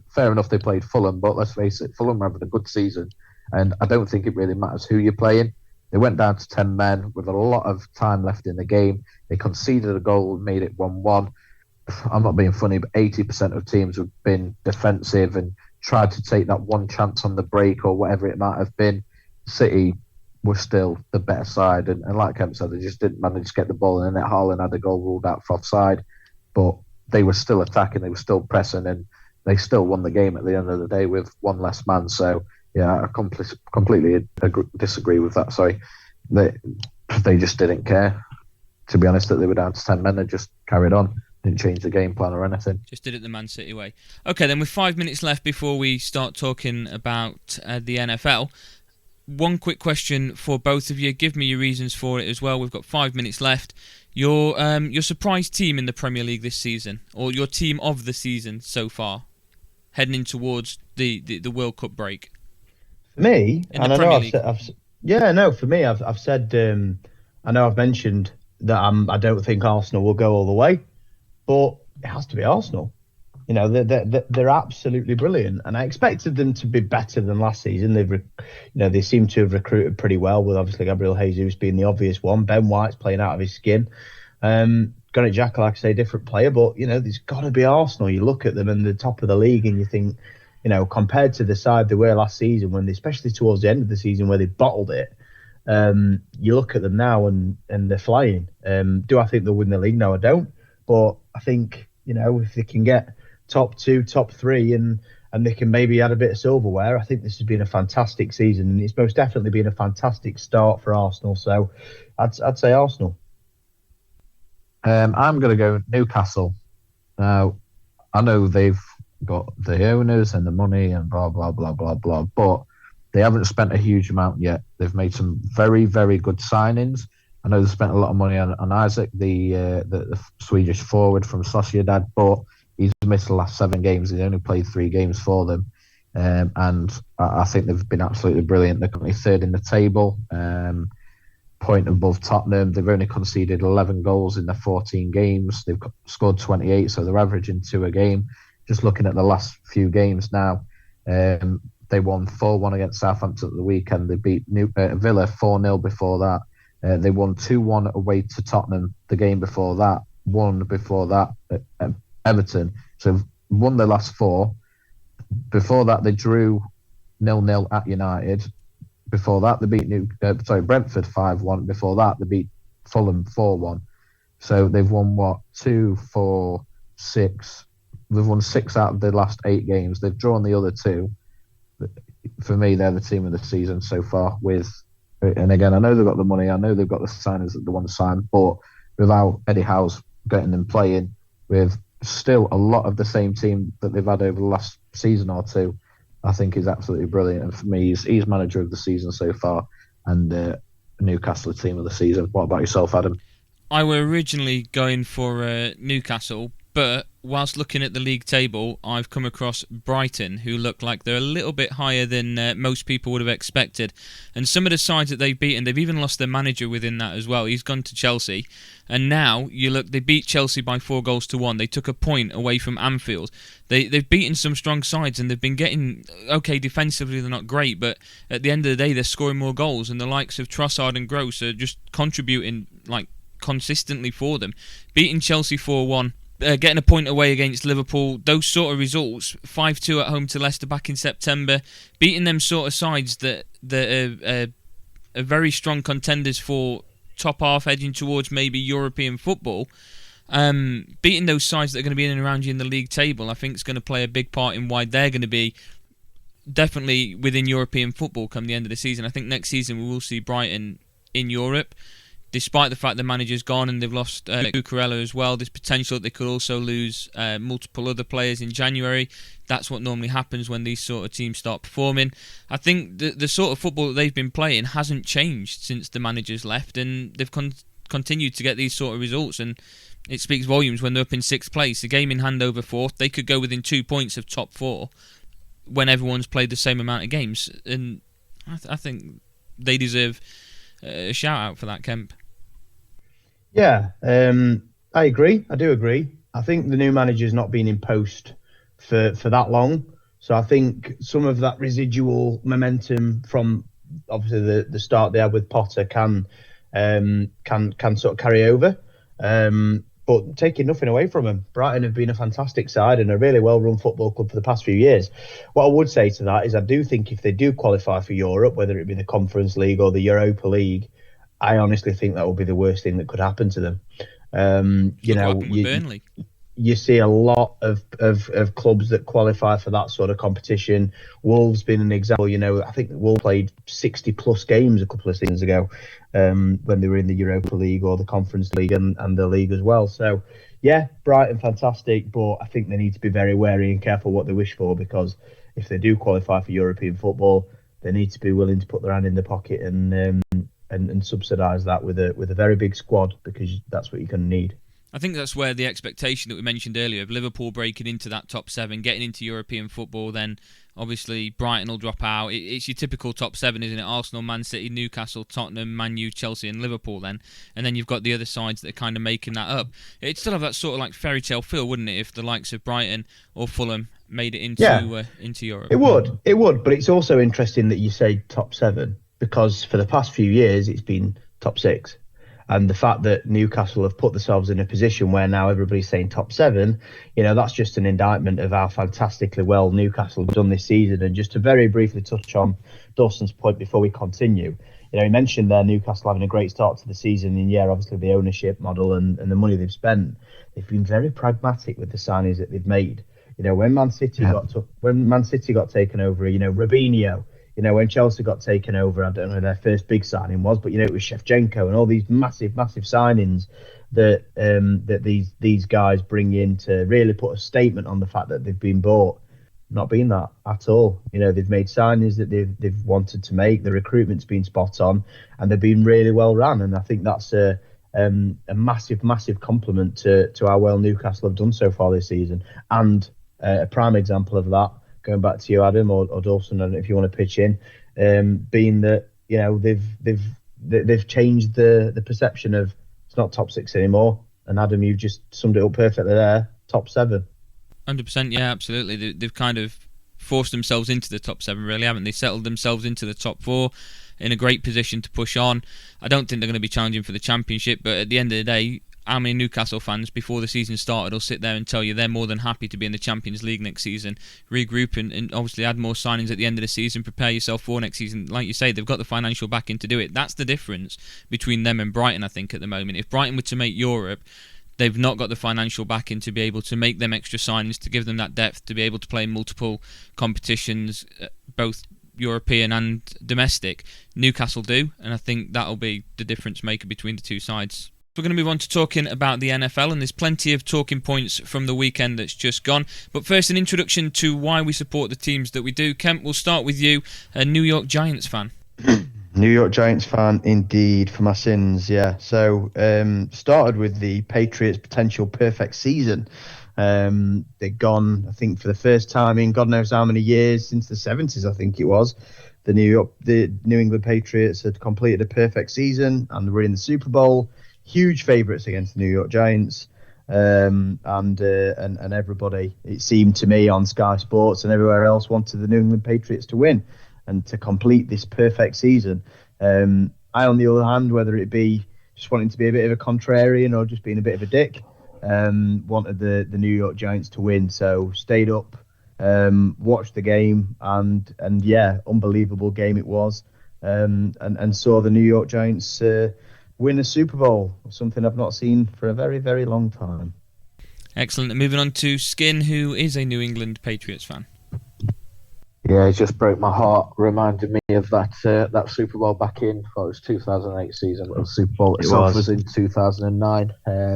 Fair enough, they played Fulham, but let's face it, Fulham are having a good season. And I don't think it really matters who you're playing. They went down to 10 men with a lot of time left in the game. They conceded a goal and made it 1-1. I'm not being funny, but 80% of teams have been defensive and tried to take that one chance on the break or whatever it might have been. City were still the better side. And like Kemp said, they just didn't manage to get the ball in the net. Haaland had a goal ruled out for offside. But they were still attacking. They were still pressing. And they still won the game at the end of the day with one less man. So yeah, I completely disagree with that. Sorry, they just didn't care. To be honest, that they were down to 10 men, they just carried on, didn't change the game plan or anything. Just did it the Man City way. Okay, then with 5 minutes left before we start talking about the NFL, one quick question for both of you. Give me your reasons for it as well. We've got 5 minutes left. Your surprise team in the Premier League this season, or your team of the season so far, heading in towards the World Cup break. For me, in the Premier League. For me, I've said, I know I've mentioned that I don't think Arsenal will go all the way, but it has to be Arsenal. They're absolutely brilliant, and I expected them to be better than last season. They seem to have recruited pretty well, with obviously Gabriel Jesus being the obvious one. Ben White's playing out of his skin. Granit Xhaka, like I say, different player, but there's got to be Arsenal. You look at them and the top of the league, and you think, compared to the side they were last season, when especially towards the end of the season where they bottled it, you look at them now and they're flying. Do I think they'll win the league? No, I don't. But I think, if they can get top 2, top 3, and and they can maybe add a bit of silverware, I think this has been a fantastic season, and it's most definitely been a fantastic start for Arsenal. So I'd say Arsenal. I'm going to go Newcastle. Now, I know they've got the owners and the money and blah, blah, blah, blah, blah, but they haven't spent a huge amount yet. They've made some very, very good signings. I know they spent a lot of money on Isaac, the Swedish forward from Sociedad, but he's missed the last 7 games. He's only played 3 games for them. And I think they've been absolutely brilliant. They're currently 3rd in the table, point above Tottenham. They've only conceded 11 goals in their 14 games. They've scored 28, so they're averaging 2 a game. Just looking at the last few games now, they won 4-1 against Southampton at the weekend. They beat Villa 4-0 before that. They won 2-1 away to Tottenham the game before that. Won before that at Everton. So won their last 4. Before that, they drew 0-0 at United. Before that, they beat Brentford 5-1. Before that, they beat Fulham 4-1. So they've won 2, 4, 6. They've won 6 out of the last 8 games. They've drawn the other 2. For me, they're the team of the season so far. And again, I know they've got the money. I know they've got the signers that they want to sign. But without Eddie Howe's getting them playing, with still a lot of the same team that they've had over the last season or 2, I think is absolutely brilliant. And for me, he's manager of the season so far, and Newcastle team of the season. What about yourself, Adam? I were originally going for Newcastle, but whilst looking at the league table, I've come across Brighton, who look like they're a little bit higher than most people would have expected. And some of the sides that they've beaten, they've even lost their manager within that as well. He's gone to Chelsea. And now, they beat Chelsea by 4-1. They took a point away from Anfield. They've beaten some strong sides, and they've been getting, okay, defensively they're not great, but at the end of the day, they're scoring more goals. And the likes of Trossard and Gross are just contributing consistently for them. Beating Chelsea 4-1. Getting a point away against Liverpool, those sort of results, 5-2 at home to Leicester back in September, beating them sort of sides that are very strong contenders for top half, edging towards maybe European football. Beating those sides that are going to be in and around you in the league table, I think is going to play a big part in why they're going to be definitely within European football come the end of the season. I think next season we will see Brighton in Europe. Despite the fact the manager's gone and they've lost Cucurella as well, there's potential that they could also lose multiple other players in January. That's what normally happens when these sort of teams start performing. I think the sort of football that they've been playing hasn't changed since the manager's left, and they've continued to get these sort of results, and it speaks volumes when they're up in 6th place. A game in hand over 4th, they could go within 2 points of top 4 when everyone's played the same amount of games, and I think they deserve a shout out for that, Kemp. Yeah, I agree. I do agree. I think the new manager's not been in post for that long. So I think some of that residual momentum from obviously the start they had with Potter can sort of carry over. But taking nothing away from them, Brighton have been a fantastic side and a really well-run football club for the past few years. What I would say to that is I do think if they do qualify for Europe, whether it be the Conference League or the Europa League, I honestly think that would be the worst thing that could happen to them. Burnley. You see a lot of clubs that qualify for that sort of competition. Wolves been an example. I think Wolves played 60 plus games a couple of seasons ago when they were in the Europa League or the Conference League and the league as well. So yeah, Brighton fantastic, but I think they need to be very wary and careful what they wish for, because if they do qualify for European football, they need to be willing to put their hand in the pocket and subsidise that with a very big squad, because that's what you're going to need. I think that's where the expectation that we mentioned earlier of Liverpool breaking into that top 7, getting into European football, then obviously Brighton will drop out. It's your typical top 7, isn't it? Arsenal, Man City, Newcastle, Tottenham, Man U, Chelsea and Liverpool then. And then you've got the other sides that are kind of making that up. It'd still have that sort of like fairy tale feel, wouldn't it, if the likes of Brighton or Fulham made it into Europe? It would, but it's also interesting that you say top 7, because for the past few years it's been top 6. And the fact that Newcastle have put themselves in a position where now everybody's saying top 7, that's just an indictment of how fantastically well Newcastle have done this season. And just to very briefly touch on Dawson's point before we continue, he mentioned there Newcastle having a great start to the season. And obviously the ownership model and the money they've spent, they've been very pragmatic with the signings that they've made. When Man City got taken over, Robinho, when Chelsea got taken over, I don't know who their first big signing was, but it was Shevchenko and all these massive signings that these guys bring in to really put a statement on the fact that they've been bought. Not been that at all. They've made signings that they've wanted to make. The recruitment's been spot on, and they've been really well run. And I think that's a massive compliment to how well Newcastle have done so far this season. And a prime example of that, going back to you, Adam, or Dawson, I don't know if you want to pitch in, being that they've changed the perception of it's not top 6 anymore. And Adam, you've just summed it up perfectly there. Top 7. 100%, yeah, absolutely. They've kind of forced themselves into the top 7, really, haven't they? Settled themselves into the top 4, in a great position to push on. I don't think they're going to be challenging for the Championship, but at the end of the day, how many Newcastle fans before the season started will sit there and tell you they're more than happy to be in the Champions League next season, regroup and obviously add more signings at the end of the season, prepare yourself for next season. Like you say, they've got the financial backing to do it. That's the difference between them and Brighton, I think, at the moment. If Brighton were to make Europe, they've not got the financial backing to be able to make them extra signings, to give them that depth, to be able to play in multiple competitions, both European and domestic. Newcastle do, and I think that'll be the difference maker between the two sides. We're going to move on to talking about the NFL, and there's plenty of talking points from the weekend that's just gone. But first, an introduction to why we support the teams that we do. Kemp, we'll start with you, a New York Giants fan. New York Giants fan, indeed, for my sins, yeah. So, started with the Patriots' potential perfect season. They'd gone, I think, for the first time in God knows how many years, since the 70s, I think it was. The New England Patriots had completed a perfect season and were in the Super Bowl. Huge favourites against the New York Giants. And everybody, it seemed to me, on Sky Sports and everywhere else, wanted the New England Patriots to win and to complete this perfect season. I, on the other hand, whether it be just wanting to be a bit of a contrarian or just being a bit of a dick, wanted the New York Giants to win. So stayed up, watched the game, and yeah, unbelievable game it was. And saw the New York Giants win a Super Bowl, something I've not seen for a very, very long time. Excellent. And moving on to Skin, who is a New England Patriots fan. Yeah, it just broke my heart. Reminded me of that Super Bowl back in, it was 2008 season. The Super Bowl itself was in 2009.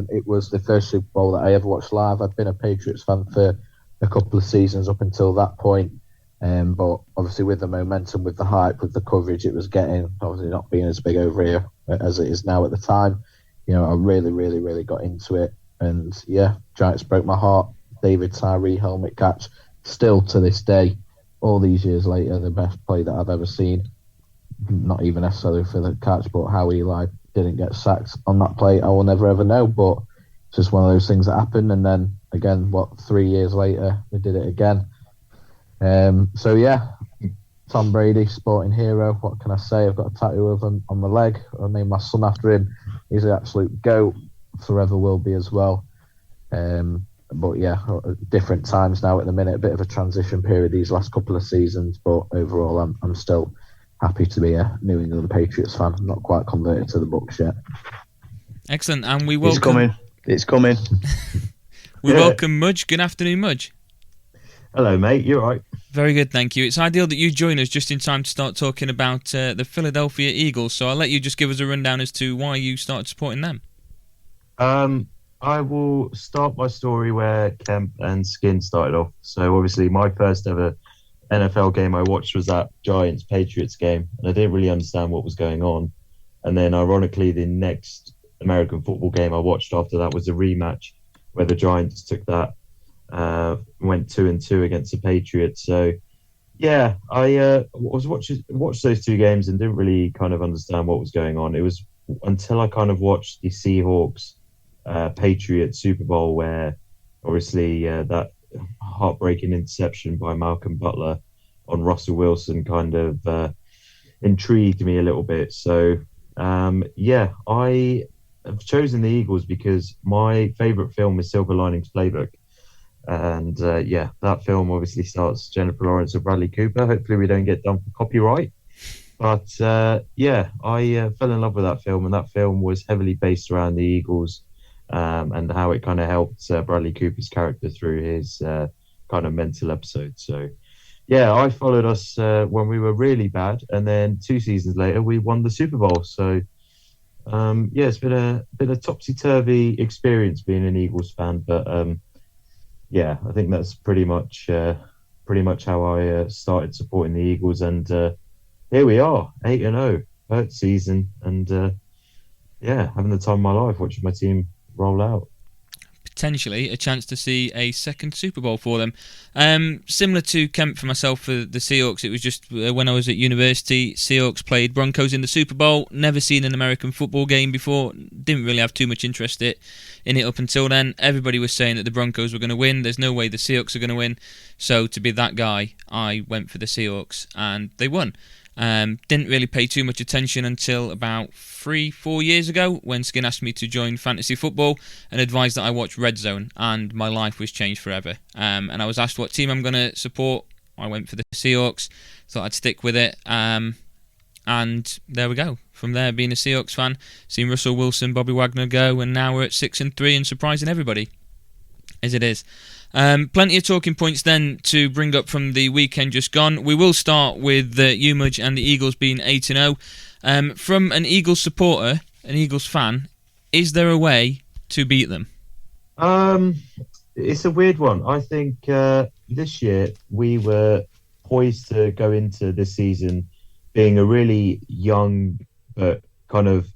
It was the first Super Bowl that I ever watched live. I'd been a Patriots fan for a couple of seasons up until that point. But obviously with the momentum, with the hype, with the coverage it was getting, obviously not being as big over here as it is now at the time, I really got into it. And yeah, Giants broke my heart. David Tyree helmet catch, still to this day, all these years later, the best play that I've ever seen. Not even necessarily for the catch, but how Eli didn't get sacked on that play, I will never ever know. But it's just one of those things that happened. And then again, 3 years later, they did it again. So yeah, Tom Brady, sporting hero. What can I say? I've got a tattoo of him on my leg. I named my son after him. He's an absolute GOAT, forever will be as well. But yeah, different times now at the minute. A bit of a transition period these last couple of seasons, but overall, I'm still happy to be a New England Patriots fan. I'm not quite converted to the Bucs yet. Excellent, and we welcome. It's coming. We welcome Mudge. Good afternoon, Mudge. Hello, mate. You all right? Very good, thank you. It's ideal that you join us just in time to start talking about the Philadelphia Eagles. So I'll let you just give us a rundown as to why you started supporting them. I will start my story where Kemp and Skin started off. So obviously my first ever NFL game I watched was that Giants-Patriots game, and I didn't really understand what was going on. And then ironically, the next American football game I watched after that was a rematch where the Giants took that, went 2-2 against the Patriots. So yeah, I watched those two games and didn't really kind of understand what was going on. It was until I kind of watched the Seahawks Patriots Super Bowl, where obviously that heartbreaking interception by Malcolm Butler on Russell Wilson kind of intrigued me a little bit. So yeah, I have chosen the Eagles because my favourite film is Silver Linings Playbook. And yeah, that film obviously stars Jennifer Lawrence and Bradley Cooper. Hopefully we don't get done for copyright. But yeah, I fell in love with that film, and that film was heavily based around the Eagles and how it kind of helped Bradley Cooper's character through his kind of mental episode. So, yeah, I followed us when we were really bad, and then 2 seasons later we won the Super Bowl. So, yeah, it's been a topsy turvy experience being an Eagles fan, but yeah, I think that's pretty much how I started supporting the Eagles, and here we are, 8-0, third season, and yeah, having the time of my life watching my team roll out. Potentially a chance to see a second Super Bowl for them. Similar to Kemp for myself for the Seahawks, it was just when I was at university, Seahawks played Broncos in the Super Bowl. Never seen an American football game before. Didn't really have too much interest in it up until then. Everybody was saying that the Broncos were going to win. There's no way the Seahawks are going to win. So to be that guy, I went for the Seahawks and they won. Didn't really pay too much attention until about 3-4 years ago when Skin asked me to join fantasy football and advised that I watch Red Zone, and my life was changed forever. And I was asked what team I'm going to support. I went for the Seahawks, thought I'd stick with it, and there we go. From there, being a Seahawks fan, seeing Russell Wilson, Bobby Wagner go, and now we're at 6-3 and surprising everybody, as it is. Plenty of talking points then to bring up from the weekend just gone. We will start with Umudge and the Eagles being 8-0. From an Eagles supporter, an Eagles fan, is there a way to beat them? It's a weird one. I think this year we were poised to go into this season being a really young but kind of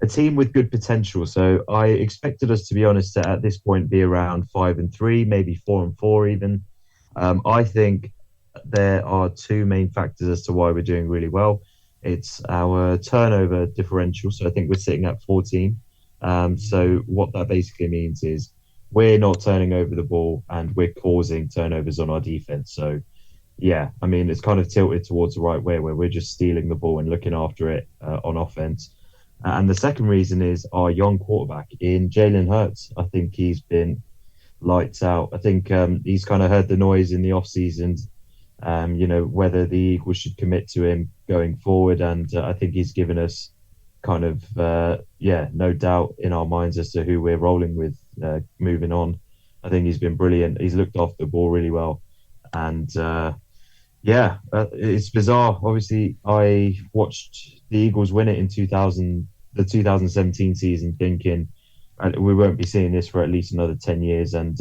a team with good potential. So I expected us, to be honest, to at this point be around 5-3, maybe 4-4 even. I think there are two main factors as to why we're doing really well. It's our turnover differential. So I think we're sitting at 14. So what that basically means is we're not turning over the ball and we're causing turnovers on our defense. So yeah, I mean, it's kind of tilted towards the right way where we're just stealing the ball and looking after it on offense. And the second reason is our young quarterback in Jalen Hurts. I think he's been lights out. I think he's kind of heard the noise in the off season, whether the Eagles should commit to him going forward. And I think he's given us kind of, no doubt in our minds as to who we're rolling with moving on. I think he's been brilliant. He's looked after the ball really well. And it's bizarre. Obviously, I watched the Eagles win it in the 2017 season, thinking we won't be seeing this for at least another 10 years. And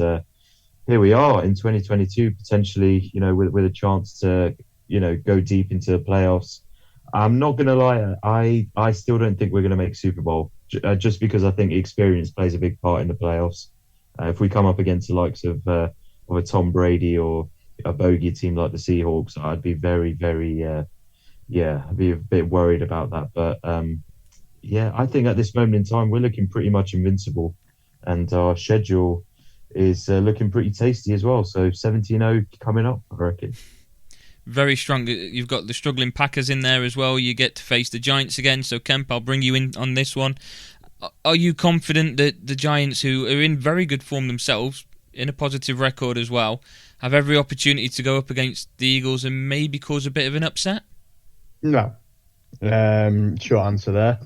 here we are in 2022, potentially, with a chance to, go deep into the playoffs. I'm not going to lie, I still don't think we're going to make Super Bowl, just because I think experience plays a big part in the playoffs. If we come up against the likes of a Tom Brady or a bogey team like the Seahawks, I'd be very, very, I'd be a bit worried about that. But I think at this moment in time, we're looking pretty much invincible, and our schedule is looking pretty tasty as well. So 17-0 coming up, I reckon. Very strong. You've got the struggling Packers in there as well. You get to face the Giants again. So Kemp, I'll bring you in on this one. Are you confident that the Giants, who are in very good form themselves, in a positive record as well, have every opportunity to go up against the Eagles and maybe cause a bit of an upset? No. Short answer there.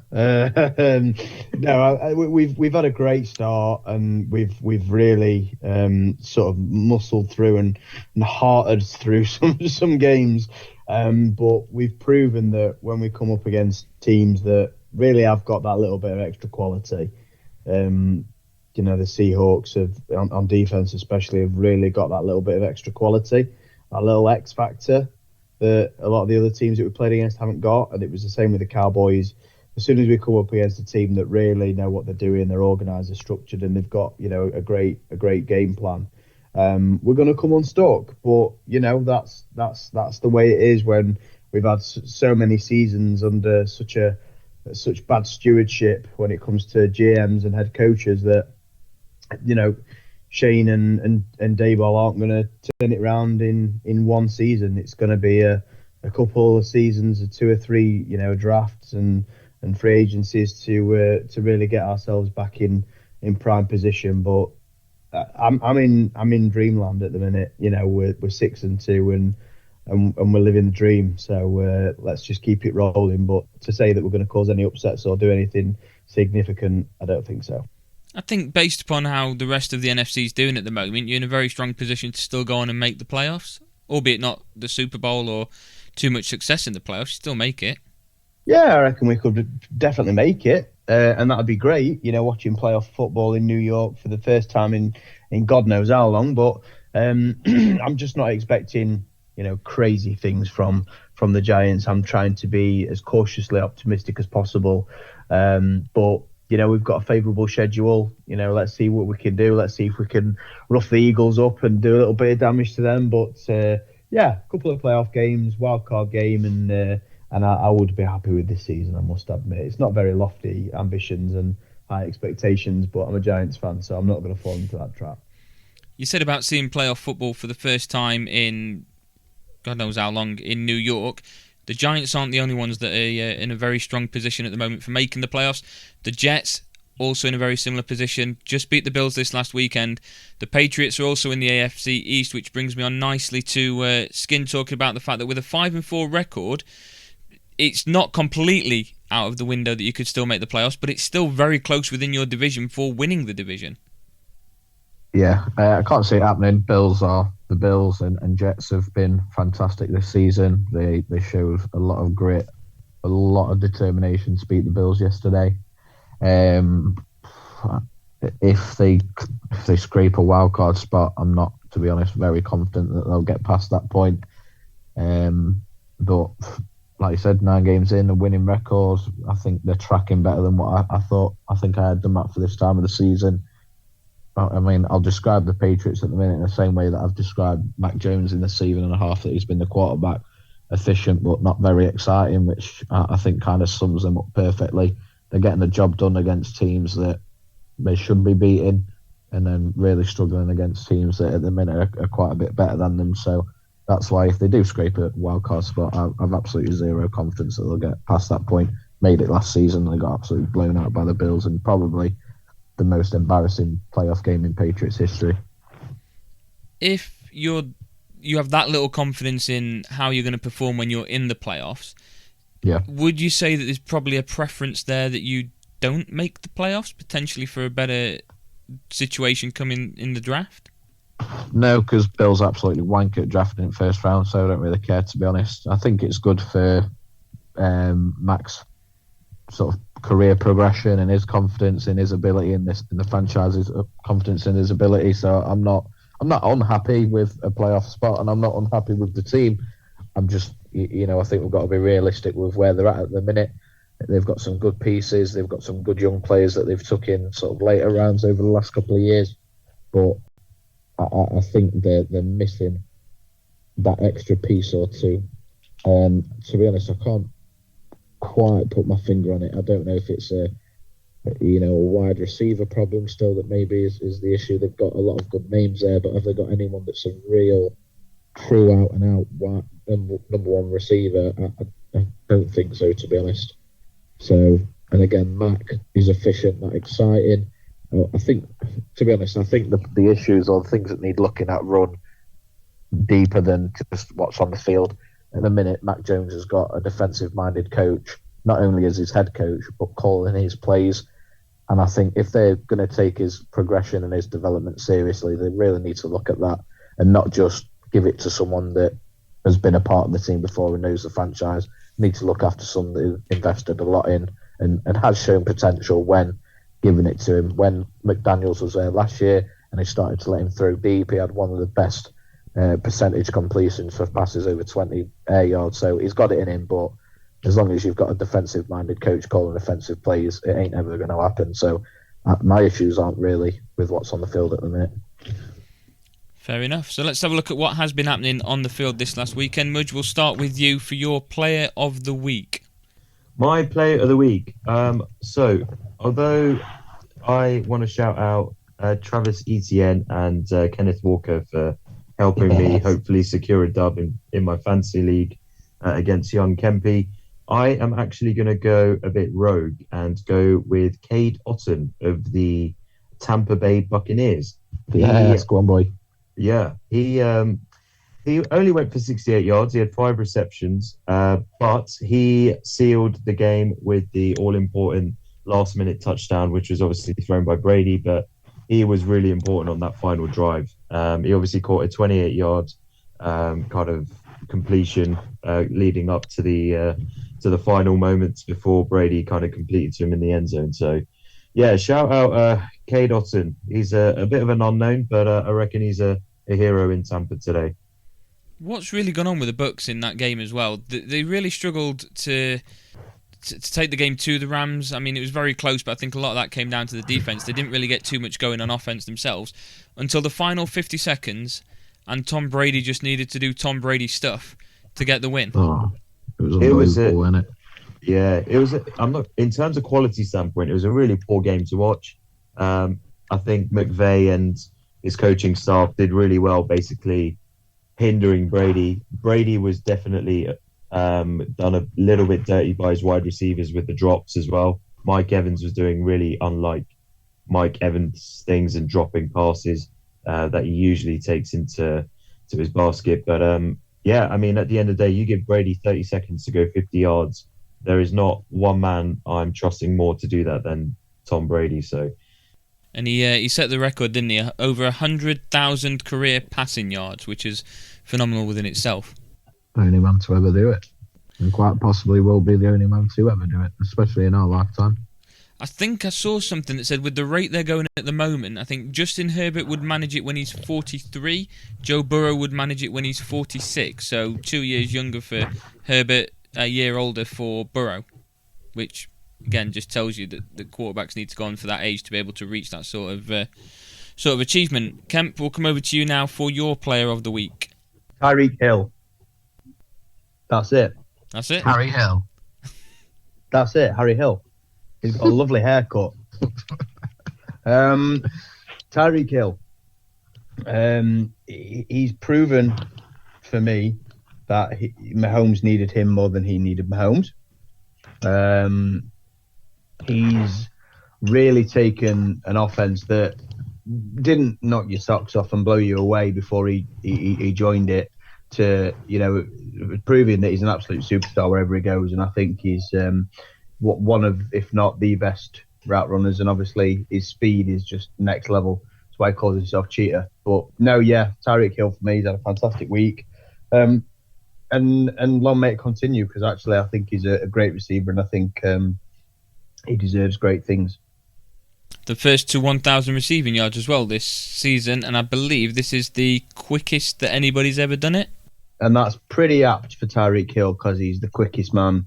No, we've had a great start, and we've really sort of muscled through and hearted through some games. But we've proven that when we come up against teams that really have got that little bit of extra quality, the Seahawks have on defense especially have really got that little bit of extra quality, that little X factor that a lot of the other teams that we played against haven't got. And it was the same with the Cowboys. As soon as we come up against a team that really know what they're doing, they're organised, they're structured, and they've got a great game plan, we're going to come unstuck. But that's the way it is when we've had so many seasons under such bad stewardship when it comes to GMs and head coaches that Shane and Dayball aren't going to turn it around in one season. It's going to be a couple of seasons, 2 or 3, drafts and free agencies to really get ourselves back in prime position. But I'm in dreamland at the minute. We're 6-2 and we're living the dream. So let's just keep it rolling. But to say that we're going to cause any upsets or do anything significant, I don't think so. I think based upon how the rest of the NFC is doing at the moment, you're in a very strong position to still go on and make the playoffs, albeit not the Super Bowl or too much success in the playoffs. You still make it. Yeah, I reckon we could definitely make it, and that'd be great. Watching playoff football in New York for the first time in God knows how long. But I'm just not expecting crazy things from the Giants. I'm trying to be as cautiously optimistic as possible. But we've got a favourable schedule. Let's see what we can do. Let's see if we can rough the Eagles up and do a little bit of damage to them. But a couple of playoff games, wild card game, and I would be happy with this season, I must admit. It's not very lofty ambitions and high expectations, but I'm a Giants fan, so I'm not going to fall into that trap. You said about seeing playoff football for the first time in God knows how long in New York. The Giants aren't the only ones that are in a very strong position at the moment for making the playoffs. The Jets also in a very similar position. Just beat the Bills this last weekend. The Patriots are also in the AFC East, which brings me on nicely to Skin talking about the fact that with a 5-4 record, it's not completely out of the window that you could still make the playoffs, but it's still very close within your division for winning the division. Yeah, I can't see it happening. Bills are the Bills, and Jets have been fantastic this season. They showed a lot of grit, a lot of determination to beat the Bills yesterday. If they scrape a wild card spot, I'm not, to be honest, very confident that they'll get past that point. But like you said, 9 games in, a winning record. I think they're tracking better than what I thought. I think I had them at for this time of the season. I mean, I'll describe the Patriots at the minute in the same way that I've described Mac Jones in the season and a half that he's been the quarterback. Efficient but not very exciting, which I think kind of sums them up perfectly. They're getting the job done against teams that they should be beating, and then really struggling against teams that at the minute are quite a bit better than them. So that's why if they do scrape a wildcard spot, I've absolutely zero confidence that they'll get past that point. Made it last season, they got absolutely blown out by the Bills, and probably the most embarrassing playoff game in Patriots history. If you have that little confidence in how you're going to perform when you're in the playoffs, would you say that there's probably a preference there that you don't make the playoffs, potentially for a better situation coming in the draft? No, because Bills absolutely wank at drafting in first round, so I don't really care, to be honest. I think it's good for Mac's sort of career progression and his confidence in his ability in the franchise's confidence in his ability. So I'm not unhappy with a playoff spot, and I'm not unhappy with the team. I'm just, I think we've got to be realistic with where they're at the minute. They've got some good pieces. They've got some good young players that they've took in sort of later rounds over the last couple of years. But I think they're missing that extra piece or two. To be honest, I can't quite put my finger on it. I don't know if it's a wide receiver problem still that maybe is the issue. They've got a lot of good names there, but have they got anyone that's a real true out and out number one receiver? I don't think so, to be honest. So, and again, Mac is efficient, not exciting. I think, to be honest, the issues or the things that need looking at run deeper than just what's on the field. At the minute, Mac Jones has got a defensive-minded coach, not only as his head coach, but calling his plays. And I think if they're going to take his progression and his development seriously, they really need to look at that and not just give it to someone that has been a part of the team before and knows the franchise. Need to look after someone that invested a lot in and has shown potential when giving it to him. When McDaniels was there last year and he started to let him throw deep, he had one of the best percentage completions for passes over 20 air yards. So he's got it in him, but as long as you've got a defensive-minded coach calling offensive plays, it ain't ever going to happen. So my issues aren't really with what's on the field at the minute. Fair enough. So let's have a look at what has been happening on the field this last weekend. Mudge, we'll start with you for your player of the week. My player of the week. So, although I want to shout out Travis Etienne and Kenneth Walker for helping me hopefully secure a dub in my fantasy league against young Kempe, I am actually going to go a bit rogue and go with Cade Otton of the Tampa Bay Buccaneers. Yes, go on, boy. Yeah, he only went for 68 yards. He had 5 receptions, but he sealed the game with the all-important last-minute touchdown, which was obviously thrown by Brady, but he was really important on that final drive. He obviously caught a 28-yard kind of completion leading up to the final moments before Brady kind of completed to him in the end zone. So, yeah, shout out Cade Otton. He's a bit of an unknown, but I reckon he's a hero in Tampa today. What's really gone on with the Bucks in that game as well? They really struggled to take the game to the Rams. I mean, it was very close, but I think a lot of that came down to the defense. They didn't really get too much going on offense themselves until the final 50 seconds, and Tom Brady just needed to do Tom Brady stuff to get the win. Oh, it was unbelievable, wasn't it? Yeah, it was. I'm not in terms of quality standpoint. It was a really poor game to watch. I think McVay and his coaching staff did really well, basically hindering Brady. Brady was definitely done a little bit dirty by his wide receivers with the drops as well. Mike Evans was doing really unlike Mike Evans things and dropping passes that he usually takes into his basket. But yeah, I mean, at the end of the day, you give Brady 30 seconds to go 50 yards. There is not one man I'm trusting more to do that than Tom Brady. So, and he set the record, didn't he? Over 100,000 career passing yards, which is phenomenal within itself. The only man to ever do it, and quite possibly will be the only man to ever do it, especially in our lifetime. I think I saw something that said with the rate they're going at the moment, I think Justin Herbert would manage it when he's 43, Joe Burrow would manage it when he's 46, so 2 years younger for Herbert, a year older for Burrow, which again just tells you that the quarterbacks need to go on for that age to be able to reach that sort of achievement. Kemp, we'll come over to you now for your player of the week. Tyreek Hill. That's it. That's it? Harry Hill. That's it, Harry Hill. He's got a lovely haircut. Tyreek Hill. He's proven for me that Mahomes needed him more than he needed Mahomes. He's really taken an offense that didn't knock your socks off and blow you away before he joined it to, proving that he's an absolute superstar wherever he goes. And I think he's one of, if not the best route runners. And obviously his speed is just next level. That's why he calls himself Cheetah. But no, yeah, Tyreek Hill for me, he's had a fantastic week. And long may it continue, because actually I think he's a great receiver, and I think he deserves great things. The first to 1,000 receiving yards as well this season, and I believe this is the quickest that anybody's ever done it. And that's pretty apt for Tyreek Hill, because he's the quickest man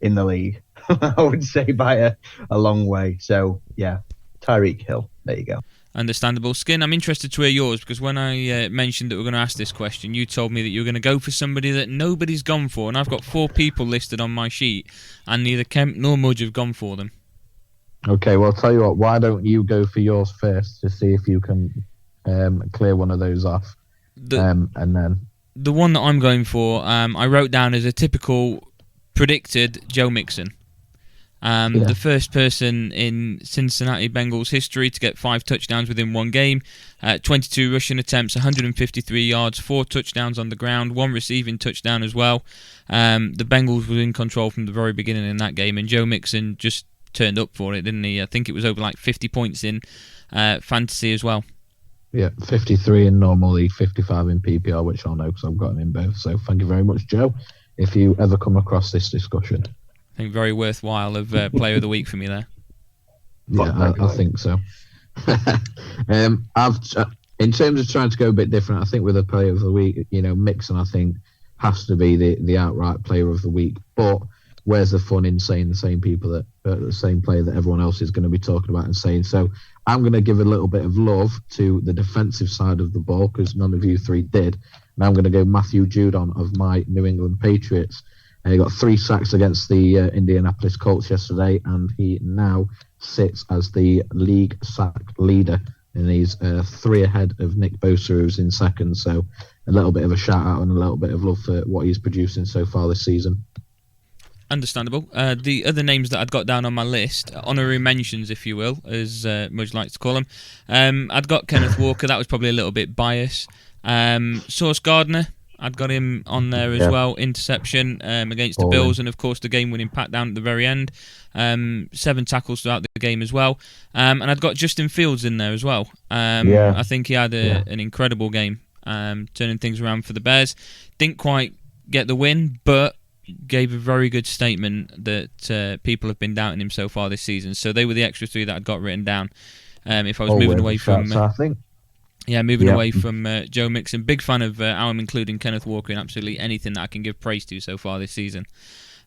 in the league, I would say, by a long way. So, yeah, Tyreek Hill. There you go. Understandable. Skin, I'm interested to hear yours, because when I mentioned that we're going to ask this question, you told me that you were going to go for somebody that nobody's gone for, and I've got 4 people listed on my sheet, and neither Kemp nor Mudge have gone for them. Okay, well, I'll tell you what, why don't you go for yours first to see if you can clear one of those off, and then... The one that I'm going for, I wrote down as a typical predicted Joe Mixon. The first person in Cincinnati Bengals history to get 5 touchdowns within one game, 22 rushing attempts, 153 yards, 4 touchdowns on the ground, 1 receiving touchdown as well. The Bengals were in control from the very beginning in that game, and Joe Mixon just turned up for it, didn't he? I think it was over like 50 points in fantasy as well. Yeah, 53 in normal league, 55 in PPR, which I'll know because I've got him in both. So thank you very much, Joe, if you ever come across this discussion. I think very worthwhile of player of the week for me there. Yeah, I think so. I've in terms of trying to go a bit different, I think with a player of the week, Mixon, I think, has to be the outright player of the week. But where's the fun in saying the same people that the same player that everyone else is going to be talking about and saying? So I'm going to give a little bit of love to the defensive side of the ball, because none of you 3 did. And I'm going to go Matthew Judon of my New England Patriots. He got 3 sacks against the Indianapolis Colts yesterday, and he now sits as the league sack leader. And he's 3 ahead of Nick Bosa, who's in second. So a little bit of a shout out and a little bit of love for what he's producing so far this season. Understandable. The other names that I'd got down on my list, honorary mentions, if you will, as Mudge likes to call them. I'd got Kenneth Walker. That was probably a little bit biased. Sauce Gardner, I'd got him on there as well. Interception against the Bills, and of course the game-winning pat down at the very end. 7 tackles throughout the game as well. And I'd got Justin Fields in there as well. I think he had an incredible game, turning things around for the Bears. Didn't quite get the win, but gave a very good statement that people have been doubting him so far this season. So they were the extra 3 that I'd got written down. If I was moving away from... I think. Yeah, moving away from Joe Mixon. Big fan of Allen, including Kenneth Walker, in absolutely anything that I can give praise to so far this season,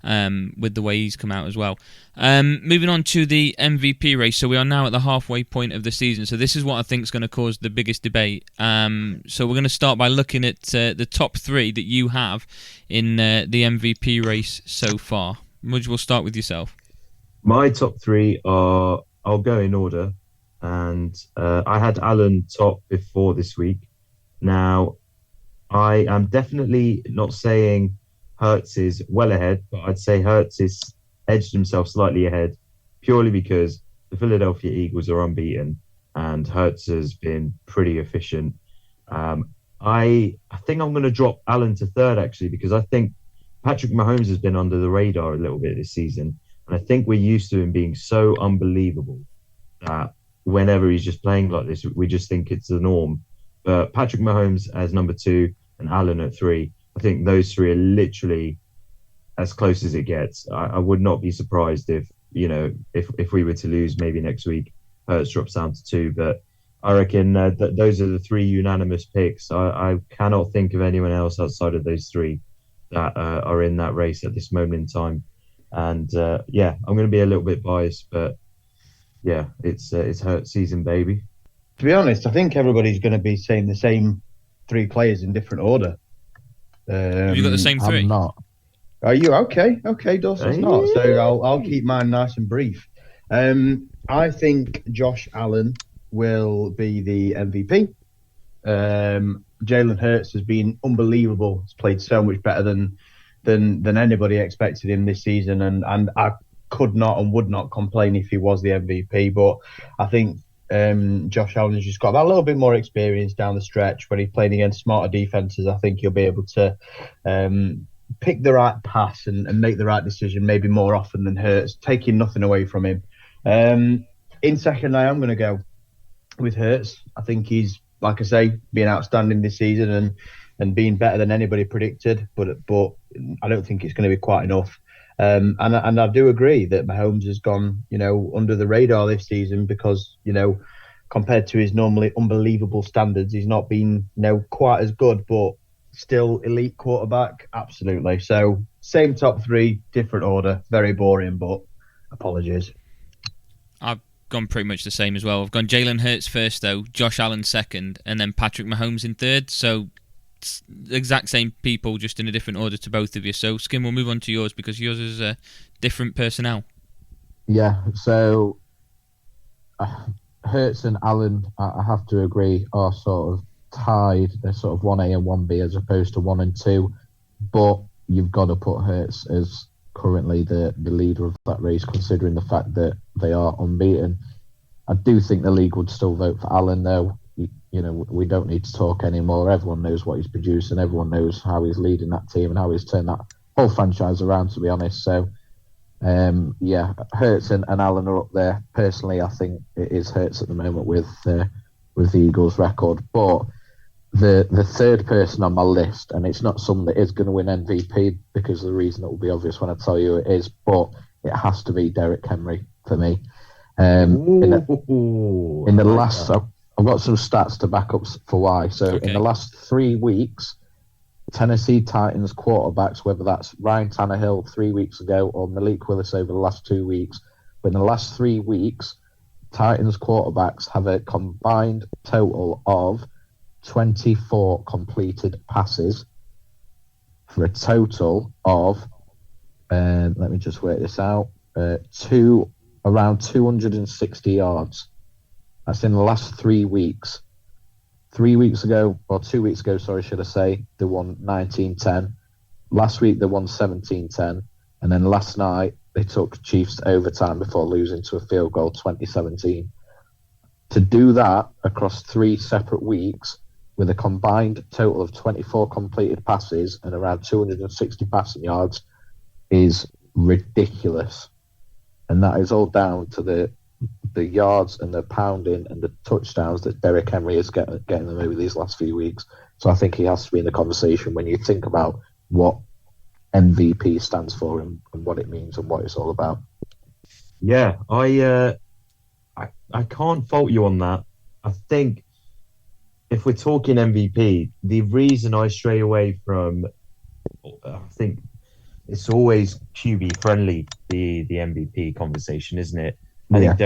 with the way he's come out as well. Moving on to the MVP race. So we are now at the halfway point of the season. So this is what I think is going to cause the biggest debate. So we're going to start by looking at the top 3 that you have in the MVP race so far. Mudge, we'll start with yourself. My top 3 are, I'll go in order. And I had Allen top before this week. Now, I am definitely not saying Hurts is well ahead, but I'd say Hurts is edged himself slightly ahead purely because the Philadelphia Eagles are unbeaten and Hurts has been pretty efficient. I think I'm going to drop Allen to 3rd, actually, because I think Patrick Mahomes has been under the radar a little bit this season. And I think we're used to him being so unbelievable that whenever he's just playing like this, we just think it's the norm. But Patrick Mahomes as number 2 and Allen at 3, I think those 3 are literally as close as it gets. I would not be surprised if we were to lose maybe next week, Hurts drops down to 2. But I reckon that those are the 3 unanimous picks. I cannot think of anyone else outside of those 3 that are in that race at this moment in time. And I'm going to be a little bit biased, but yeah, it's Hurts season, baby. To be honest, I think everybody's going to be saying the same 3 players in different order. Have you got the same 3? I'm not. Are you okay? Okay, Dawson's not. So I'll keep mine nice and brief. I think Josh Allen will be the MVP. Jalen Hurts has been unbelievable. He's played so much better than anybody expected him this season, and I could not and would not complain if he was the MVP. But I think Josh Allen has just got that little bit more experience down the stretch when he's playing against smarter defenses. I think he'll be able to pick the right pass and make the right decision maybe more often than Hurts, taking nothing away from him. In second, I am going to go with Hurts. I think he's, like I say, been outstanding this season and being better than anybody predicted. But I don't think it's going to be quite enough. And I do agree that Mahomes has gone, under the radar this season because, compared to his normally unbelievable standards, he's not been, quite as good, but still elite quarterback. Absolutely. So same top 3, different order. Very boring, but apologies. I've gone pretty much the same as well. I've gone Jalen Hurts first, though, Josh Allen second, and then Patrick Mahomes in 3rd. So the exact same people, just in a different order to both of you. So, Skim, we'll move on to yours because yours is different personnel. Yeah, so Hurts and Allen, I have to agree, are sort of tied. They're sort of 1A and 1B as opposed to 1 and 2. But you've got to put Hurts as currently the leader of that race, considering the fact that they are unbeaten. I do think the league would still vote for Allen, though. We don't need to talk anymore. Everyone knows what he's produced and everyone knows how he's leading that team and how he's turned that whole franchise around, to be honest. So, Hurts and Allen are up there. Personally, I think it is Hurts at the moment with the Eagles' record. But the 3rd person on my list, and it's not someone that is going to win MVP because of the reason it will be obvious when I tell you it is, but it has to be Derrick Henry for me. In the last... I've got some stats to back up for why. So in the last 3 weeks, Tennessee Titans quarterbacks, whether that's Ryan Tannehill 3 weeks ago or Malik Willis over the last 2 weeks, but in the last 3 weeks, Titans quarterbacks have a combined total of 24 completed passes for a total of, let me just work this out, around 260 yards. That's in the last 3 weeks. 3 weeks ago, or 2 weeks ago, sorry, should I say, they won 19-10. Last week, they won 17-10. And then last night, they took Chiefs to overtime before losing to a field goal, 2017. To do that across 3 separate weeks with a combined total of 24 completed passes and around 260 passing yards is ridiculous. And that is all down to the yards and the pounding and the touchdowns that Derrick Henry is getting them over these last few weeks. So I think he has to be in the conversation when you think about what MVP stands for and what it means and what it's all about. Yeah, I can't fault you on that. I think if we're talking MVP, the reason I stray away from, I think it's always QB friendly, the MVP conversation, isn't it? I think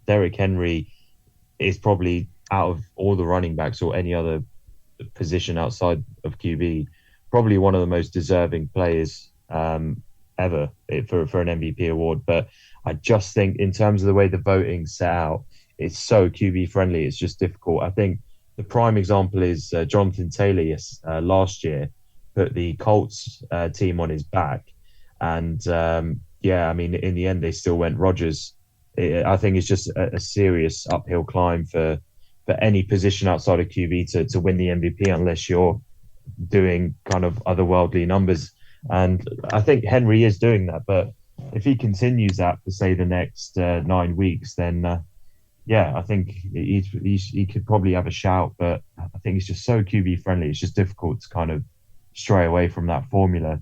Derrick Henry is probably, out of all the running backs or any other position outside of QB, probably one of the most deserving players ever for an MVP award. But I just think in terms of the way the voting's set out, it's so QB friendly. It's just difficult. I think the prime example is Jonathan Taylor last year put the Colts team on his back. And I mean, in the end, they still went Rodgers. I think it's just a serious uphill climb for any position outside of QB to win the MVP unless you're doing kind of otherworldly numbers. And I think Henry is doing that. But if he continues that for, say, the next 9 weeks, then I think he could probably have a shout. But I think it's just so QB friendly. It's just difficult to kind of stray away from that formula.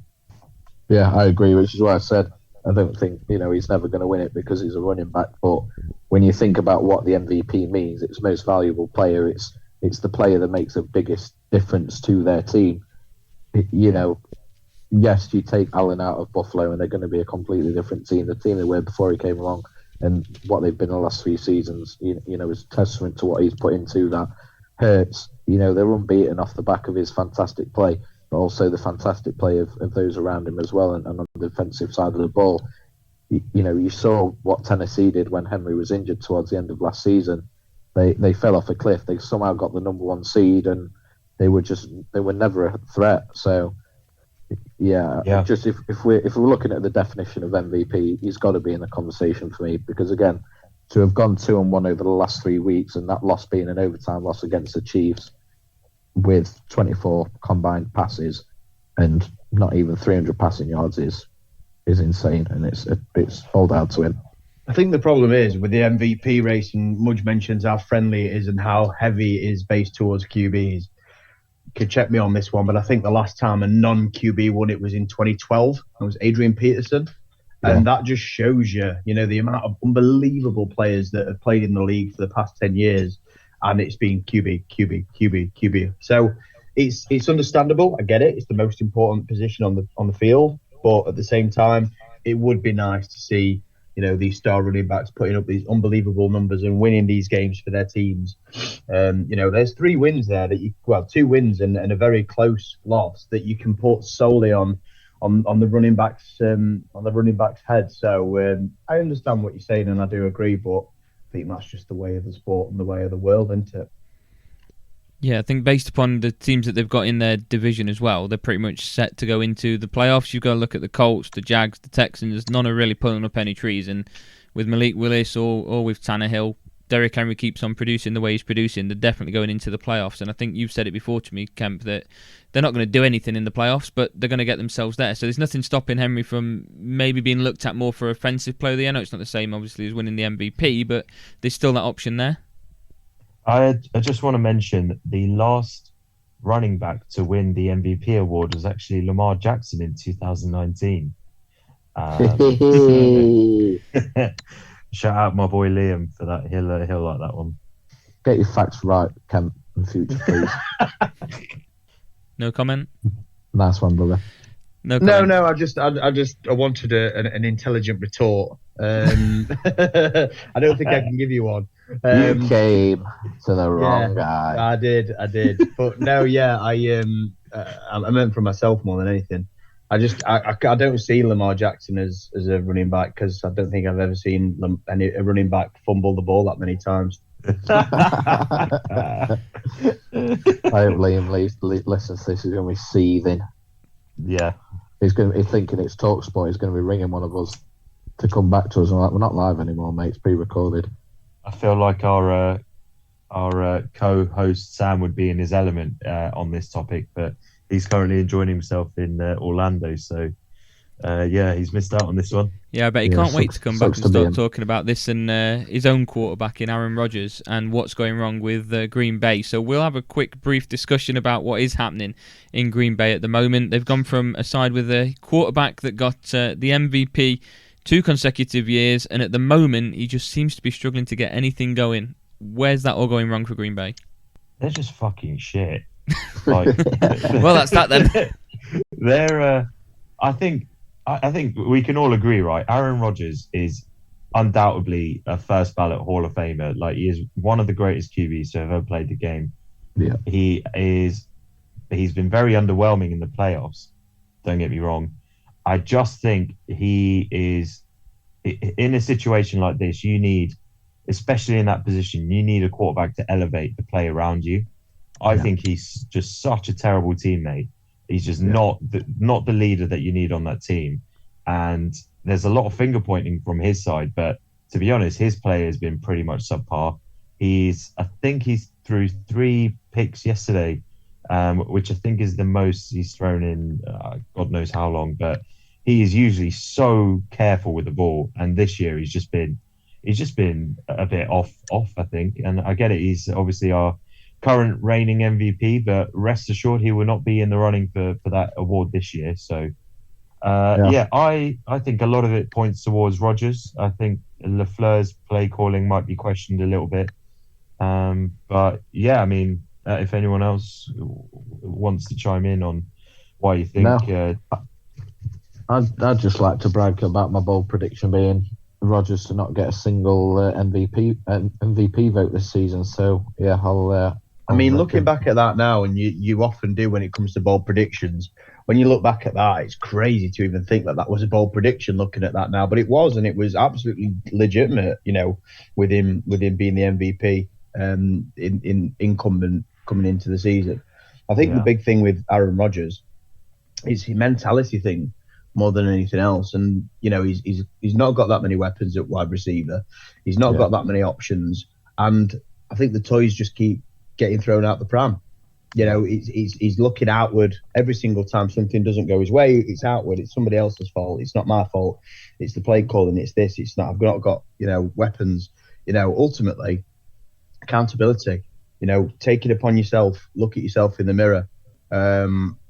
Yeah, I agree, which is why I said I don't think, he's never going to win it because he's a running back. But when you think about what the MVP means, it's most valuable player. It's the player that makes the biggest difference to their team. Yes, you take Allen out of Buffalo and they're going to be a completely different team. The team they were before he came along and what they've been the last 3 seasons, is testament to what he's put into that. Hurts, they're unbeaten off the back of his fantastic play, but also the fantastic play of those around him as well. And on the defensive side of the ball, you saw what Tennessee did when Henry was injured towards the end of last season. They fell off a cliff. They somehow got the number 1 seed and they were never a threat. So just if we're looking at the definition of MVP, he's got to be in the conversation for me, because again, to have gone 2-1 over the last 3 weeks and that loss being an overtime loss against the Chiefs with 24 combined passes and not even 300 passing yards is insane, and it's all down to him. I think the problem is with the MVP race, and Mudge mentions how friendly it is and how heavy it is based towards QBs. You could check me on this one, but I think the last time a non-QB won it was in 2012. It was Adrian Peterson. Yeah. And that just shows you, the amount of unbelievable players that have played in the league for the past 10 years, and it's been QB. So it's understandable. I get it. It's the most important position on the field, but at the same time, it would be nice to see these star running backs putting up these unbelievable numbers and winning these games for their teams. There's 3 wins there 2 wins and a very close loss that you can put solely on the running back's head. So I understand what you're saying and I do agree, but I think that's just the way of the sport and the way of the world, isn't it? Yeah, I think based upon the teams that they've got in their division as well, they're pretty much set to go into the playoffs. You've got to look at the Colts, the Jags, the Texans. None are really pulling up any trees. And with Malik Willis or with Tannehill, Derrick Henry keeps on producing the way he's producing. They're definitely going into the playoffs. And I think you've said it before to me, Kemp, that they're not going to do anything in the playoffs, but they're going to get themselves there. So there's nothing stopping Henry from maybe being looked at more for offensive player of the year. I know it's not the same, obviously, as winning the MVP, but there's still that option there. I just want to mention the last running back to win the MVP award was actually Lamar Jackson in 2019. Shout out my boy Liam for that. He'll like that one. Get your facts right, Kemp, in future, please. No comment? Nice one, brother. No. I wanted an intelligent retort. I don't think I can give you one. You came to the wrong guy. I did. But no, I meant for myself more than anything. I don't see Lamar Jackson as a running back, because I don't think I've ever seen a running back fumble the ball that many times. I hope Liam listens to this. He's going to be seething. Yeah. He's thinking it's TalkSport. He's going to be ringing one of us to come back to us. And we're not live anymore, mate. It's pre-recorded. I feel like our our co-host Sam would be in his element on this topic, but he's currently enjoying himself in Orlando. So he's missed out on this one. Yeah, I bet he can't wait to come back and start talking about this and his own quarterback in Aaron Rodgers and what's going wrong with Green Bay. So we'll have a quick, brief discussion about what is happening in Green Bay at the moment. They've gone from a side with a quarterback that got the MVP 2 consecutive years, and at the moment he just seems to be struggling to get anything going. Where's that all going wrong for Green Bay? They're just fucking shit. Like, well, that's that then. They're. I think we can all agree, right? Aaron Rodgers is undoubtedly a first ballot Hall of Famer. Like, he is one of the greatest QBs to have ever played the game. Yeah. He's been very underwhelming in the playoffs. Don't get me wrong. I just think he is in a situation like this. You need, especially in that position, you need a quarterback to elevate the play around you. I think he's just such a terrible teammate. He's just not the leader that you need on that team. And there's a lot of finger pointing from his side, but to be honest, his play has been pretty much subpar. I think he's threw 3 picks yesterday, which I think is the most he's thrown in God knows how long. But he is usually so careful with the ball, and this year he's just been a bit off. I think, and I get it. He's obviously our current reigning MVP, but rest assured he will not be in the running for that award this year. So, I think a lot of it points towards Rodgers. I think LaFleur's play calling might be questioned a little bit. But yeah, I mean, if anyone else wants to chime in on why you think... I'd just like to brag about my bold prediction being Rodgers to not get a single MVP vote this season. So, yeah, I mean, looking back at that now, and you often do when it comes to bold predictions, when you look back at that, it's crazy to even think that was a bold prediction looking at that now. But it was, and it was absolutely legitimate, with him being the MVP in incumbent coming into the season. I think the big thing with Aaron Rodgers is his mentality thing more than anything else. And, he's not got that many weapons at wide receiver. He's not got that many options. And I think the toys just keep getting thrown out the pram. He's looking outward every single time something doesn't go his way. It's outward. It's somebody else's fault. It's not my fault. It's the play calling. It's this. It's not. I've not got weapons. Ultimately, accountability. Take it upon yourself. Look at yourself in the mirror.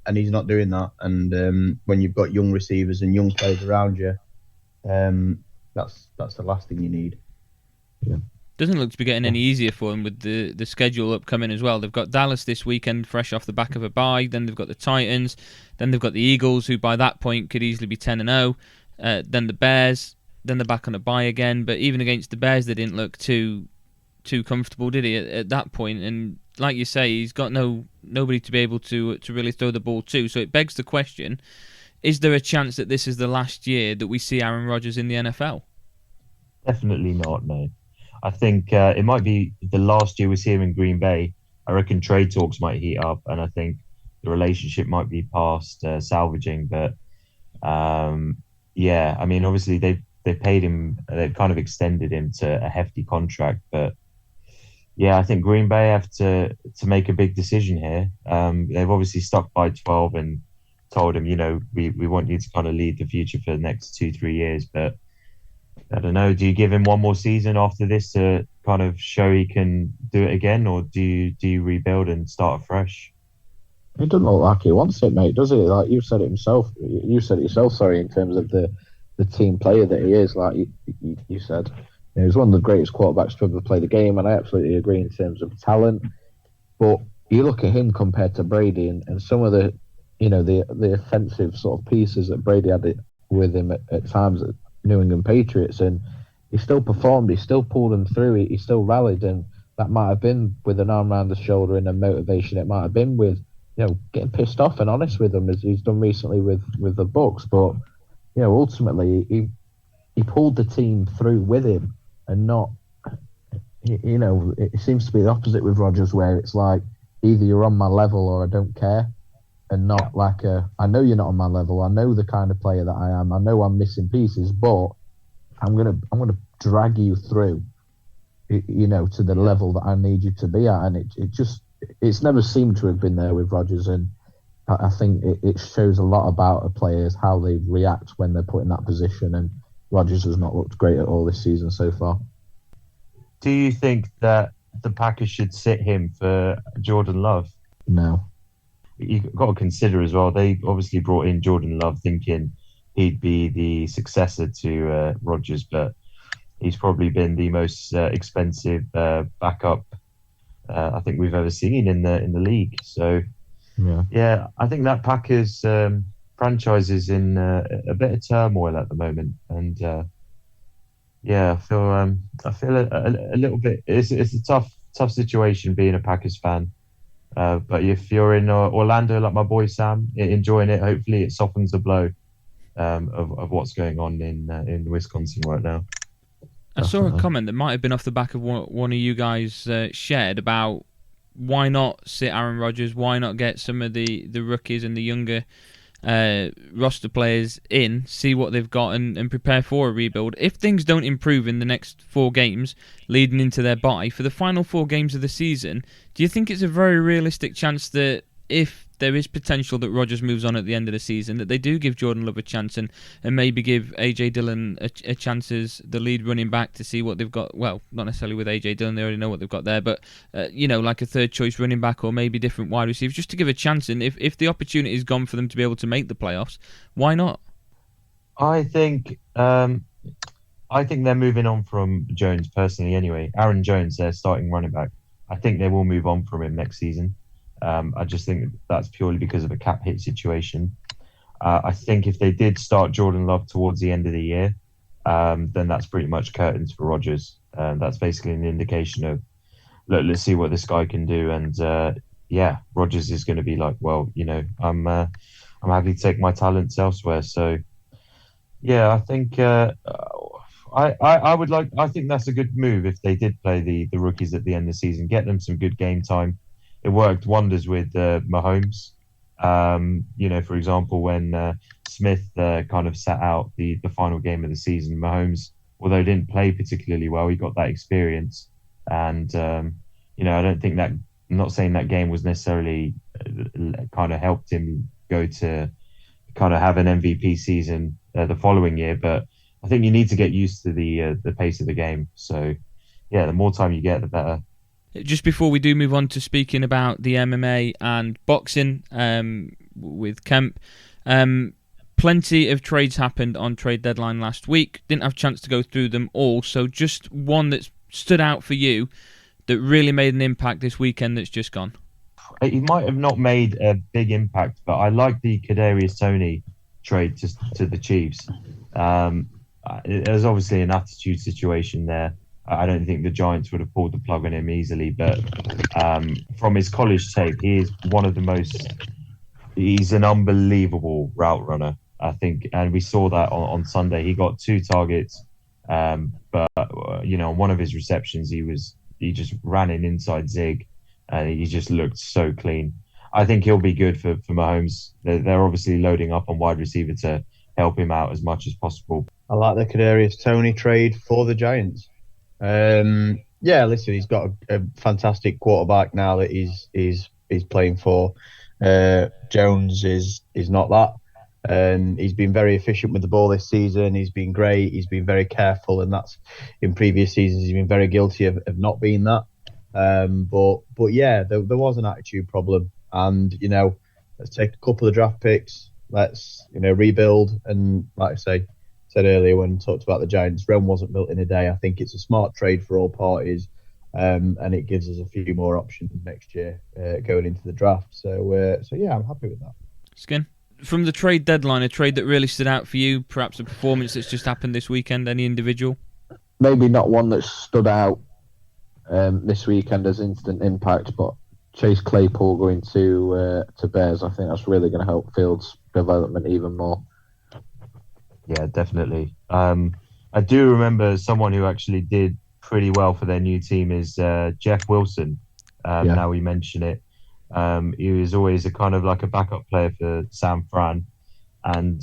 And he's not doing that. And when you've got young receivers and young players around you, that's the last thing you need. Yeah. Doesn't look to be getting any easier for them with the schedule upcoming as well. They've got Dallas this weekend, fresh off the back of a bye. Then they've got the Titans. Then they've got the Eagles, who by that point could easily be 10-0. Then the Bears. Then they're back on a bye again. But even against the Bears, they didn't look too comfortable, did he, at that point? And like you say, he's got nobody to be able to really throw the ball to. So it begs the question: is there a chance that this is the last year that we see Aaron Rodgers in the NFL? Definitely not. No. I think it might be the last year we see him in Green Bay. I reckon trade talks might heat up, and I think the relationship might be past salvaging. But I mean, obviously they paid him. They've kind of extended him to a hefty contract. But yeah, I think Green Bay have to make a big decision here. They've obviously stuck by 12 and told him, we want you to kind of lead the future for the next 2-3 years. But I don't know. Do you give him one more season after this to kind of show he can do it again, or do you rebuild and start afresh? It doesn't look like he wants it, mate, does it? Like you said it yourself. Sorry, in terms of the team player that he is. Like you said, he's one of the greatest quarterbacks to ever play the game, and I absolutely agree in terms of talent. But you look at him compared to Brady, and some of the offensive sort of pieces that Brady had with him at times at New England Patriots, and he still performed. He still pulled them through. He still rallied, and that might have been with an arm around the shoulder and a motivation. It might have been with getting pissed off and honest with them, as he's done recently with the Bucs. But ultimately he pulled the team through with him, and not. It seems to be the opposite with Rodgers, where it's like either you're on my level or I don't care. And not like I know you're not on my level. I know the kind of player that I am. I know I'm missing pieces, but I'm gonna drag you through. to the level that I need you to be at, and it's never seemed to have been there with Rodgers, and I think it shows a lot about a players how they react when they're put in that position, and Rodgers has not looked great at all this season so far. Do you think that the Packers should sit him for Jordan Love? No. You've got to consider as well, they obviously brought in Jordan Love thinking he'd be the successor to Rodgers, but he's probably been the most expensive backup I think we've ever seen in the league. So yeah, I think that Packers franchise is in a bit of turmoil at the moment, and I feel a little bit. It's a tough situation being a Packers fan. But if you're in Orlando, like my boy Sam, enjoying it, hopefully it softens the blow of what's going on in Wisconsin right now. I saw a comment that might have been off the back of one of you guys shared about why not sit Aaron Rodgers, why not get some of the rookies and the younger roster players in, see what they've got and prepare for a rebuild. If things don't improve in the next 4 games leading into their bye, for the final 4 games of the season, do you think it's a very realistic chance that if there is potential that Rodgers moves on at the end of the season, that they do give Jordan Love a chance and maybe give A.J. Dillon a chance as the lead running back to see what they've got? Well, not necessarily with A.J. Dillon, they already know what they've got there, but like a third choice running back or maybe different wide receivers, just to give a chance. And if the opportunity is gone for them to be able to make the playoffs, why not? I think they're moving on from Jones personally anyway. Aaron Jones, their starting running back, I think they will move on from him next season. I just think that's purely because of a cap hit situation. I think if they did start Jordan Love towards the end of the year, then that's pretty much curtains for Rodgers. That's basically an indication of, look, let's see what this guy can do. And Rodgers is going to be like, well, I'm happy to take my talents elsewhere. So yeah, I think I think that's a good move if they did play the rookies at the end of the season, get them some good game time. It worked wonders with Mahomes. For example, when Smith kind of sat out the final game of the season, Mahomes, although he didn't play particularly well, he got that experience. And, I don't think that, I'm not saying that game was necessarily kind of helped him go to kind of have an MVP season the following year, but I think you need to get used to the pace of the game. So, yeah, the more time you get, the better. Just before we do move on to speaking about the MMA and boxing with Kemp, plenty of trades happened on trade deadline last week. Didn't have a chance to go through them all, so just one that stood out for you that really made an impact this weekend that's just gone. He might have not made a big impact, but I like the Kadarius Toney trade to the Chiefs. There's obviously an attitude situation there. I don't think the Giants would have pulled the plug on him easily, but from his college tape, he is one of the most. He's an unbelievable route runner, I think, and we saw that on Sunday. He got 2 targets, but on one of his receptions, he just ran an inside zig, and he just looked so clean. I think he'll be good for Mahomes. They're obviously loading up on wide receiver to help him out as much as possible. I like the Kadarius Toney trade for the Giants. Listen, he's got a fantastic quarterback now that he's playing for. Jones is not that. He's been very efficient with the ball this season. He's been great. He's been very careful, and that's in previous seasons he's been very guilty of not being that. But yeah, there was an attitude problem, and let's take a couple of draft picks. Let's rebuild, and like I said earlier when talked about the Giants, Rome wasn't built in a day. I think it's a smart trade for all parties, and it gives us a few more options next year going into the draft. So yeah, I'm happy with that. Skin, from the trade deadline, a trade that really stood out for you, perhaps a performance that's just happened this weekend, any individual? Maybe not one that stood out this weekend as instant impact, but Chase Claypool going to Bears, I think that's really going to help Fields' development even more. Yeah, definitely. I do remember someone who actually did pretty well for their new team is Jeff Wilson. Now we mention it. He was always a kind of like a backup player for San Fran. And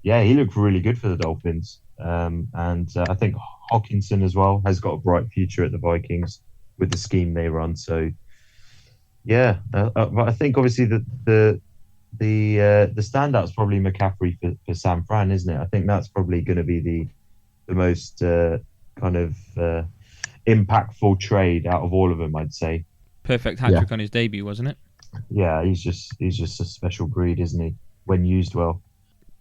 he looked really good for the Dolphins. I think Hawkinson as well has got a bright future at the Vikings with the scheme they run. So yeah, but I think obviously the standout's probably McCaffrey for San Fran, isn't it? I think that's probably going to be the most kind of impactful trade out of all of them, I'd say. Perfect hat trick on his debut, wasn't it? Yeah, he's just a special breed, isn't he? When used well.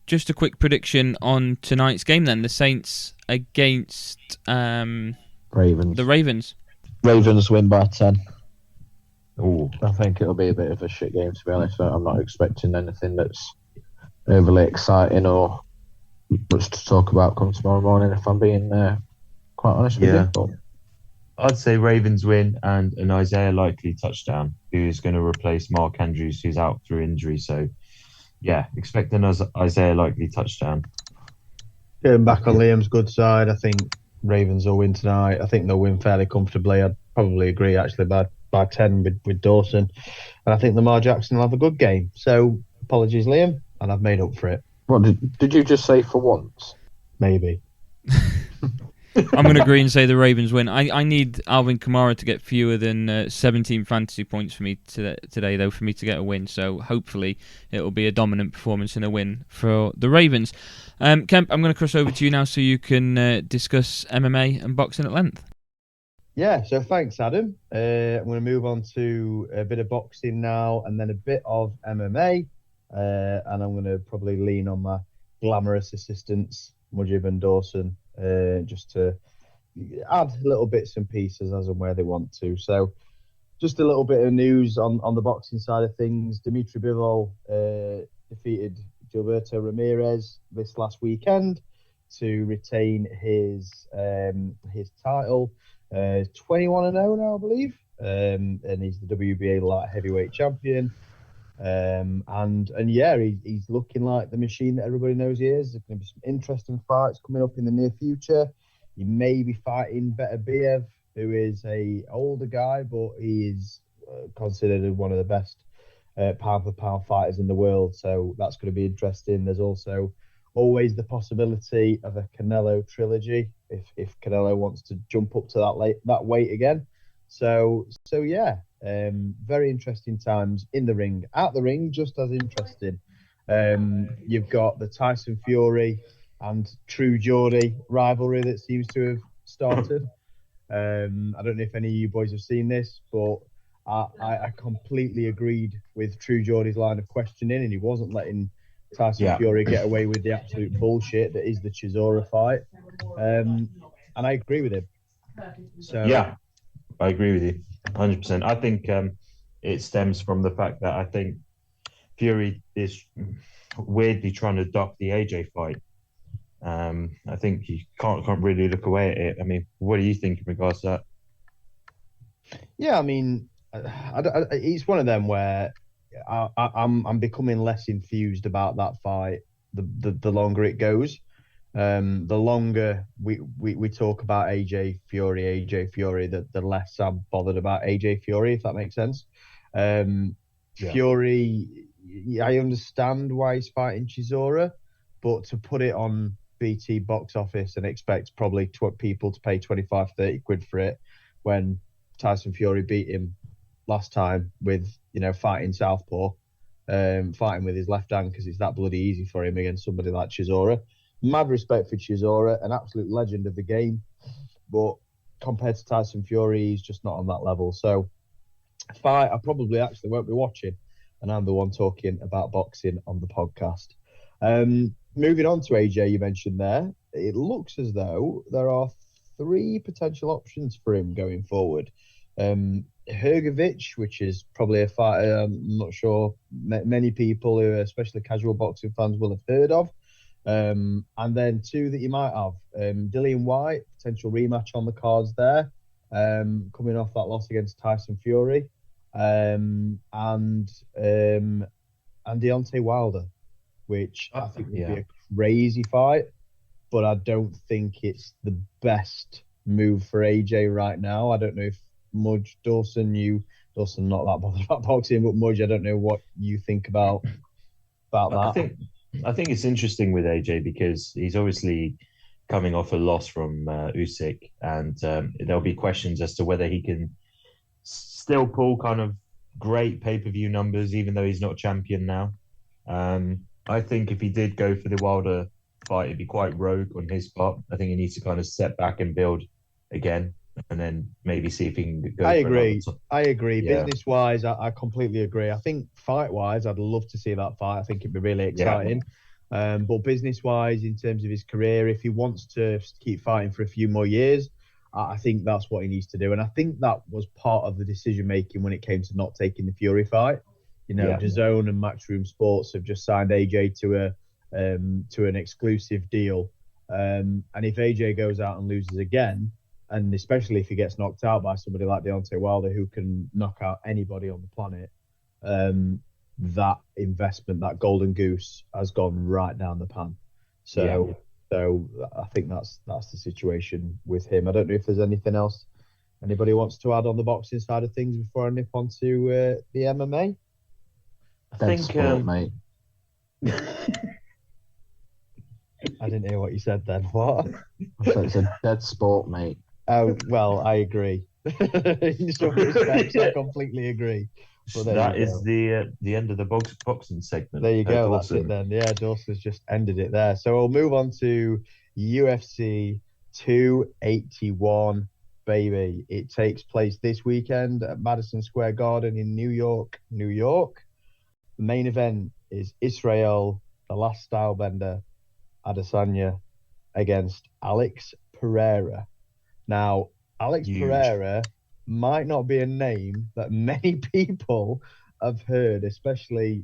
Just a quick prediction on tonight's game then. The Saints against Ravens. The Ravens. Ravens win by 10. Oh, I think it'll be a bit of a shit game, to be honest. I'm not expecting anything that's overly exciting or much to talk about come tomorrow morning, if I'm being quite honest with you. But I'd say Ravens win and an Isaiah Likely touchdown, who is going to replace Mark Andrews, who's out through injury. So, yeah, expect an Isaiah Likely touchdown. Getting back on Liam's good side, I think Ravens will win tonight. I think they'll win fairly comfortably. I'd probably agree, actually, by 10 with Dawson. And I think Lamar Jackson will have a good game. So, apologies, Liam, and I've made up for it. What did you just say for once? Maybe. I'm going to agree and say the Ravens win. I need Alvin Kamara to get fewer than 17 fantasy points for me today, though, for me to get a win. So hopefully it will be a dominant performance and a win for the Ravens. Kemp, I'm going to cross over to you now so you can discuss MMA and boxing at length. Yeah, so thanks, Adam. I'm going to move on to a bit of boxing now and then a bit of MMA. And I'm going to probably lean on my glamorous assistants, Mujib and Dawson, just to add little bits and pieces as and where they want to. So just a little bit of news on the boxing side of things. Dimitri Bivol defeated Gilberto Ramirez this last weekend to retain his title. 21-0 now, I believe. And he's the WBA light heavyweight champion. And yeah, he's looking like the machine that everybody knows he is. There's going to be some interesting fights coming up in the near future. He may be fighting Beterbiev, who is a older guy, but he is considered one of the best pound for pound fighters in the world. So that's going to be interesting. There's also always the possibility of a Canelo trilogy if Canelo wants to jump up to that weight again. So yeah. Very interesting times in the ring. At the ring, just as interesting. You've got the Tyson Fury and True Geordie rivalry that seems to have started. I don't know if any of you boys have seen this, but I completely agreed with True Geordie's line of questioning, and he wasn't letting Tyson Fury get away with the absolute bullshit that is the Chisora fight. And I agree with him. So yeah, I agree with you 100%. I think it stems from the fact that I think Fury is weirdly trying to duck the AJ fight. I think you can't really look away at it. I mean, what do you think in regards to that? Yeah, I mean, it's one of them where I'm becoming less enthused about that fight the longer it goes. The longer we talk about AJ Fury, the less I'm bothered about AJ Fury, if that makes sense. Fury, I understand why he's fighting Chisora, but to put it on BT box office and expect probably people to pay 25, 30 quid for it when Tyson Fury beat him last time with, fighting southpaw, fighting with his left hand because it's that bloody easy for him against somebody like Chisora. Mad respect for Chisora, an absolute legend of the game, but compared to Tyson Fury, he's just not on that level. So, fight I probably actually won't be watching, and I'm the one talking about boxing on the podcast. Moving on to AJ, you mentioned there, it looks as though there are 3 potential options for him going forward. Hrgovic, which is probably a fighter I'm not sure many people, who especially casual boxing fans, will have heard of. And then 2 that you might have. Dillian White, potential rematch on the cards there, coming off that loss against Tyson Fury. And Deontay Wilder, which I think would be a crazy fight, but I don't think it's the best move for AJ right now. I don't know if Mudge, Dawson not that bothered about boxing, but Mudge, I don't know what you think about that. I think it's interesting with AJ because he's obviously coming off a loss from Usyk, and there'll be questions as to whether he can still pull kind of great pay-per-view numbers, even though he's not champion now. I think if he did go for the Wilder fight, it'd be quite rogue on his part. I think he needs to kind of step back and build again, and then maybe see if he can go. I agree. Yeah. Business-wise, I completely agree. I think fight-wise, I'd love to see that fight. I think it'd be really exciting. Yeah. But business-wise, in terms of his career, if he wants to keep fighting for a few more years, I think that's what he needs to do. And I think that was part of the decision-making when it came to not taking the Fury fight. DAZN and Matchroom Sports have just signed AJ to an exclusive deal. And if AJ goes out and loses again, and especially if he gets knocked out by somebody like Deontay Wilder, who can knock out anybody on the planet, that investment, that golden goose, has gone right down the pan. So I think that's the situation with him. I don't know if there's anything else anybody wants to add on the boxing side of things before I nip on to the MMA. I think, sport, mate. I didn't hear what you said then. What? So it's a dead sport, mate. Oh, well, I agree. In some respects, I completely agree. But that is the end of the boxing segment. There you go. That's it then. Yeah, Dawson's just ended it there. So we'll move on to UFC 281, baby. It takes place this weekend at Madison Square Garden in New York, New York. The main event is Israel, the last stylebender, Adesanya, against Alex Pereira. Now, Alex Pereira might not be a name that many people have heard, especially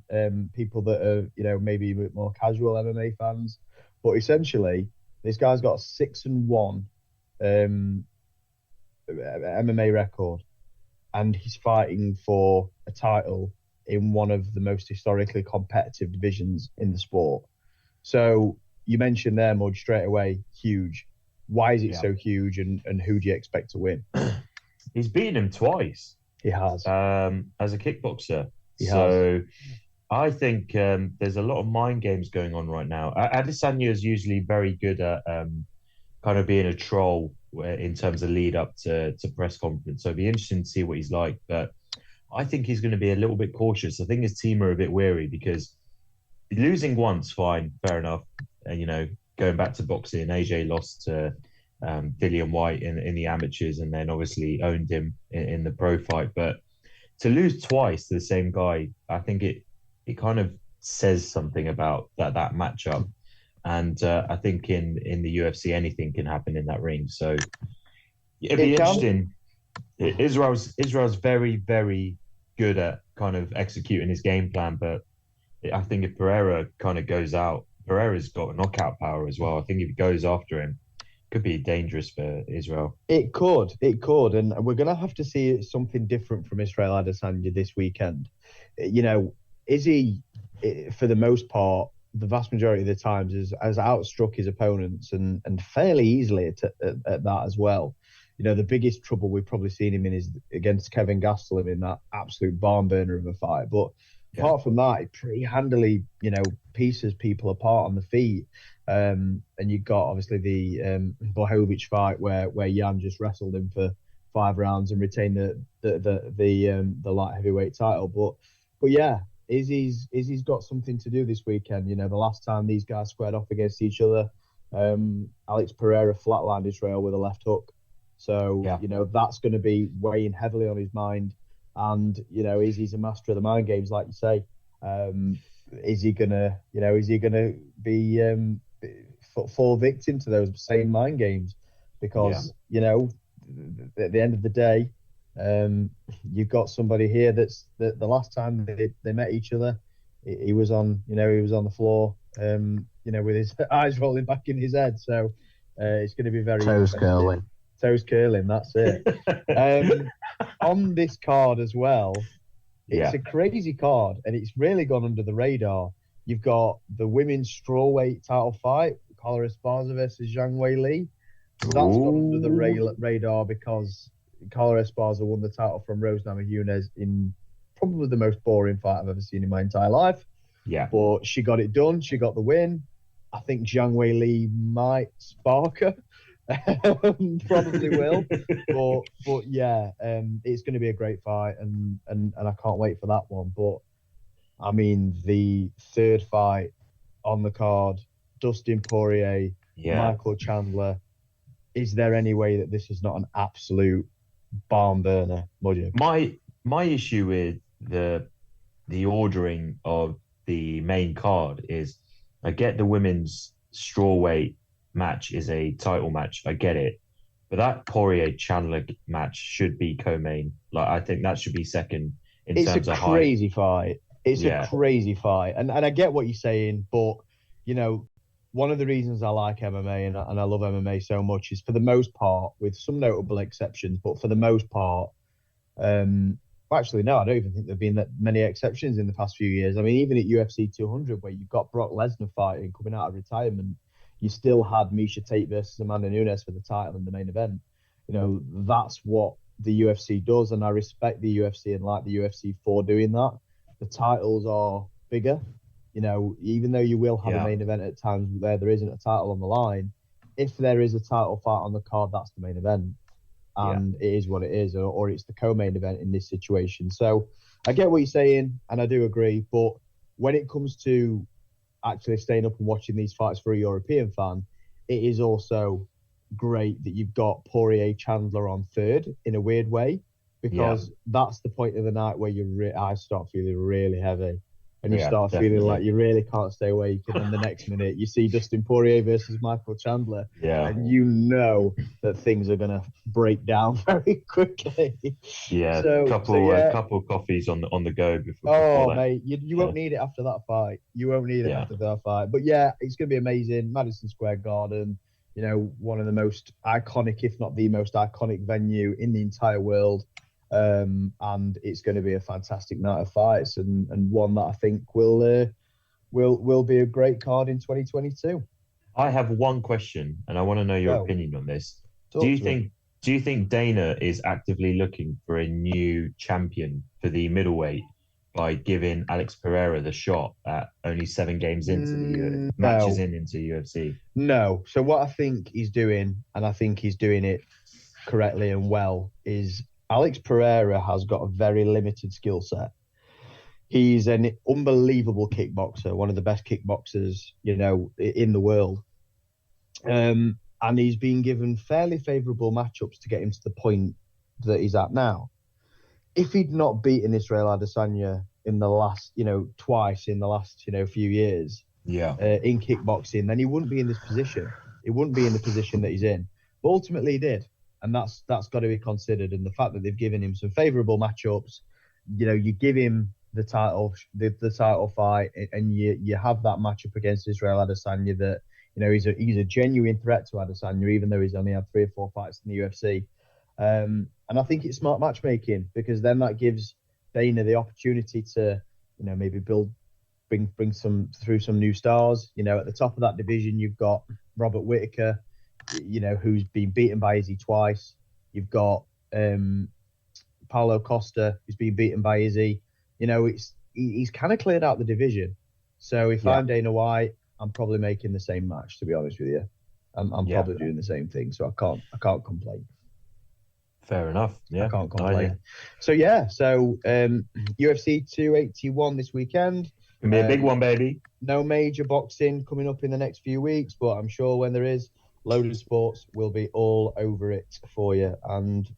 people that are, maybe a bit more casual MMA fans. But essentially, this guy's got a 6-1 MMA record, and he's fighting for a title in one of the most historically competitive divisions in the sport. So you mentioned there, Mudge, straight away, huge. Why is it so huge, and who do you expect to win? He's beaten him twice. He has. As a kickboxer. He has. I think there's a lot of mind games going on right now. Adesanya is usually very good at kind of being a troll in terms of lead up to press conference. So it'd be interesting to see what he's like. But I think he's going to be a little bit cautious. I think his team are a bit wary because losing once, fine, fair enough. And, going back to boxing, AJ lost to Dillian White in the amateurs and then obviously owned him in the pro fight. But to lose twice to the same guy, I think it kind of says something about that matchup. And I think in the UFC, anything can happen in that ring. So it'd be interesting. Israel's very, very good at kind of executing his game plan. But I think if Pereira kind of goes out, Pereira's got knockout power as well. I think if he goes after him, could be dangerous for Israel. It could. And we're going to have to see something different from Israel Adesanya this weekend. Is he, for the most part, the vast majority of the times, has outstruck his opponents and fairly easily at that as well. The biggest trouble we've probably seen him in is against Kevin Gastelum in that absolute barn burner of a fight. But apart from that, he pretty handily, pieces people apart on the feet. And you've got obviously the Blachowicz fight where Jan just wrestled him for 5 rounds and retained the light heavyweight title. But yeah, Izzy's got something to do this weekend. The last time these guys squared off against each other, Alex Pereira flatlined Israel with a left hook. So that's going to be weighing heavily on his mind. And Izzy's a master of the mind games, like you say. Is he gonna be fall victim to those same mind games? Because at the end of the day, you've got somebody here that's the last time they met each other, he was on the floor, with his eyes rolling back in his head. So it's going to be very toes curling. Toes curling, that's it. On this card as well, it's a crazy card, and it's really gone under the radar. You've got the women's strawweight title fight, Carla Esparza versus Zhang Weili. That's gone under the radar because Carla Esparza won the title from Rose Namajunas in probably the most boring fight I've ever seen in my entire life. Yeah. But she got it done. She got the win. I think Zhang Wei Li might spark her. Probably will, but yeah, it's going to be a great fight, and I can't wait for that one. But I mean, the third fight on the card, Dustin Poirier, Michael Chandler. Is there any way that this is not an absolute barn burner, Mudge? My issue with the ordering of the main card is, I get the women's strawweight match is a title match. I get it. But that Poirier Chandler match should be co-main. Like, I think that should be second in terms of height. It's a crazy fight. It's a crazy fight. And I get what you're saying, but you know, one of the reasons I like MMA and I love MMA so much is, for the most part, with some notable exceptions, but for the most part, actually, no, I don't even think there have been that many exceptions in the past few years. I mean, even at UFC 200, where you've got Brock Lesnar fighting, coming out of retirement, you still had Miesha Tate versus Amanda Nunes for the title in the main event. You know, that's what the UFC does, and I respect the UFC and like the UFC for doing that. The titles are bigger. You know, even though you will have a main event at times where there isn't a title on the line, if there is a title fight on the card, that's the main event. And it is what it is, or it's the co-main event in this situation. So I get what you're saying, and I do agree. But when it comes to actually staying up and watching these fights for a European fan, it is also great that you've got Poirier Chandler on third in a weird way, because that's the point of the night where I start feeling really heavy. And you start feeling like you really can't stay awake. And then the next minute, you see Dustin Poirier versus Michael Chandler. Yeah. And you know that things are going to break down very quickly. Yeah. Couple of coffees on the go before that. Mate, you won't need it after that fight. You won't need it after that fight. But yeah, it's going to be amazing. Madison Square Garden, you know, one of the most iconic, if not the most iconic venue in the entire world. And it's going to be a fantastic night of fights, and one that I think will be a great card in 2022. I have one question, and I want to know your opinion on this. Do you think Dana is actively looking for a new champion for the middleweight by giving Alex Pereira the shot at only 7 games into the matches into UFC? No. So what I think he's doing, and I think he's doing it correctly and well, is Alex Pereira has got a very limited skill set. He's an unbelievable kickboxer, one of the best kickboxers, you know, in the world. And he's been given fairly favourable matchups to get him to the point that he's at now. If he'd not beaten Israel Adesanya in the last, you know, twice in the last, you know, few years in kickboxing, then he wouldn't be in this position. He wouldn't be in the position that he's in. But ultimately he did. And that's got to be considered. And the fact that they've given him some favourable matchups, you know, you give him the title fight, and you have that matchup against Israel Adesanya that, you know, he's a genuine threat to Adesanya, even though he's only had 3 or 4 fights in the UFC. And I think it's smart matchmaking, because then that gives Dana the opportunity to, you know, maybe bring some new stars. You know, at the top of that division, you've got Robert Whittaker, you know, who's been beaten by Izzy twice. You've got Paulo Costa, who's been beaten by Izzy. You know, he's kind of cleared out the division. So if I'm Dana White, I'm probably making the same match, to be honest with you. I'm probably doing the same thing, so I can't complain. Fair enough. Yeah, I can't complain. So UFC 281 this weekend. Gonna be a big one, baby. No major boxing coming up in the next few weeks, but I'm sure when there is, Loaded Sports will be all over it for you. And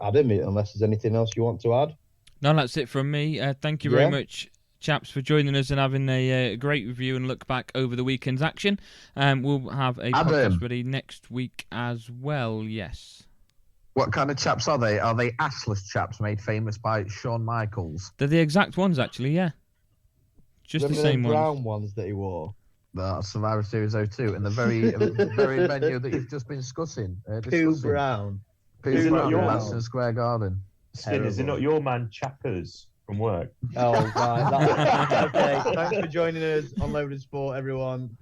Adam, unless there's anything else you want to add? No, that's it from me. Thank you very much, chaps, for joining us and having a great review and look back over the weekend's action. We'll have a podcast ready next week as well, yes. What kind of chaps are they? Are they assless chaps made famous by Shawn Michaels? They're the exact ones, actually, yeah. Just the same ones. The brown ones that he wore. That's Survivor Series 02 in the very venue that you've just been discussing. Pooh Brown. Pooh Brown, Madison Square Garden. Skin, is it not your man Chappers from work? Oh, right. Okay, thanks for joining us on Loaded Sport, everyone.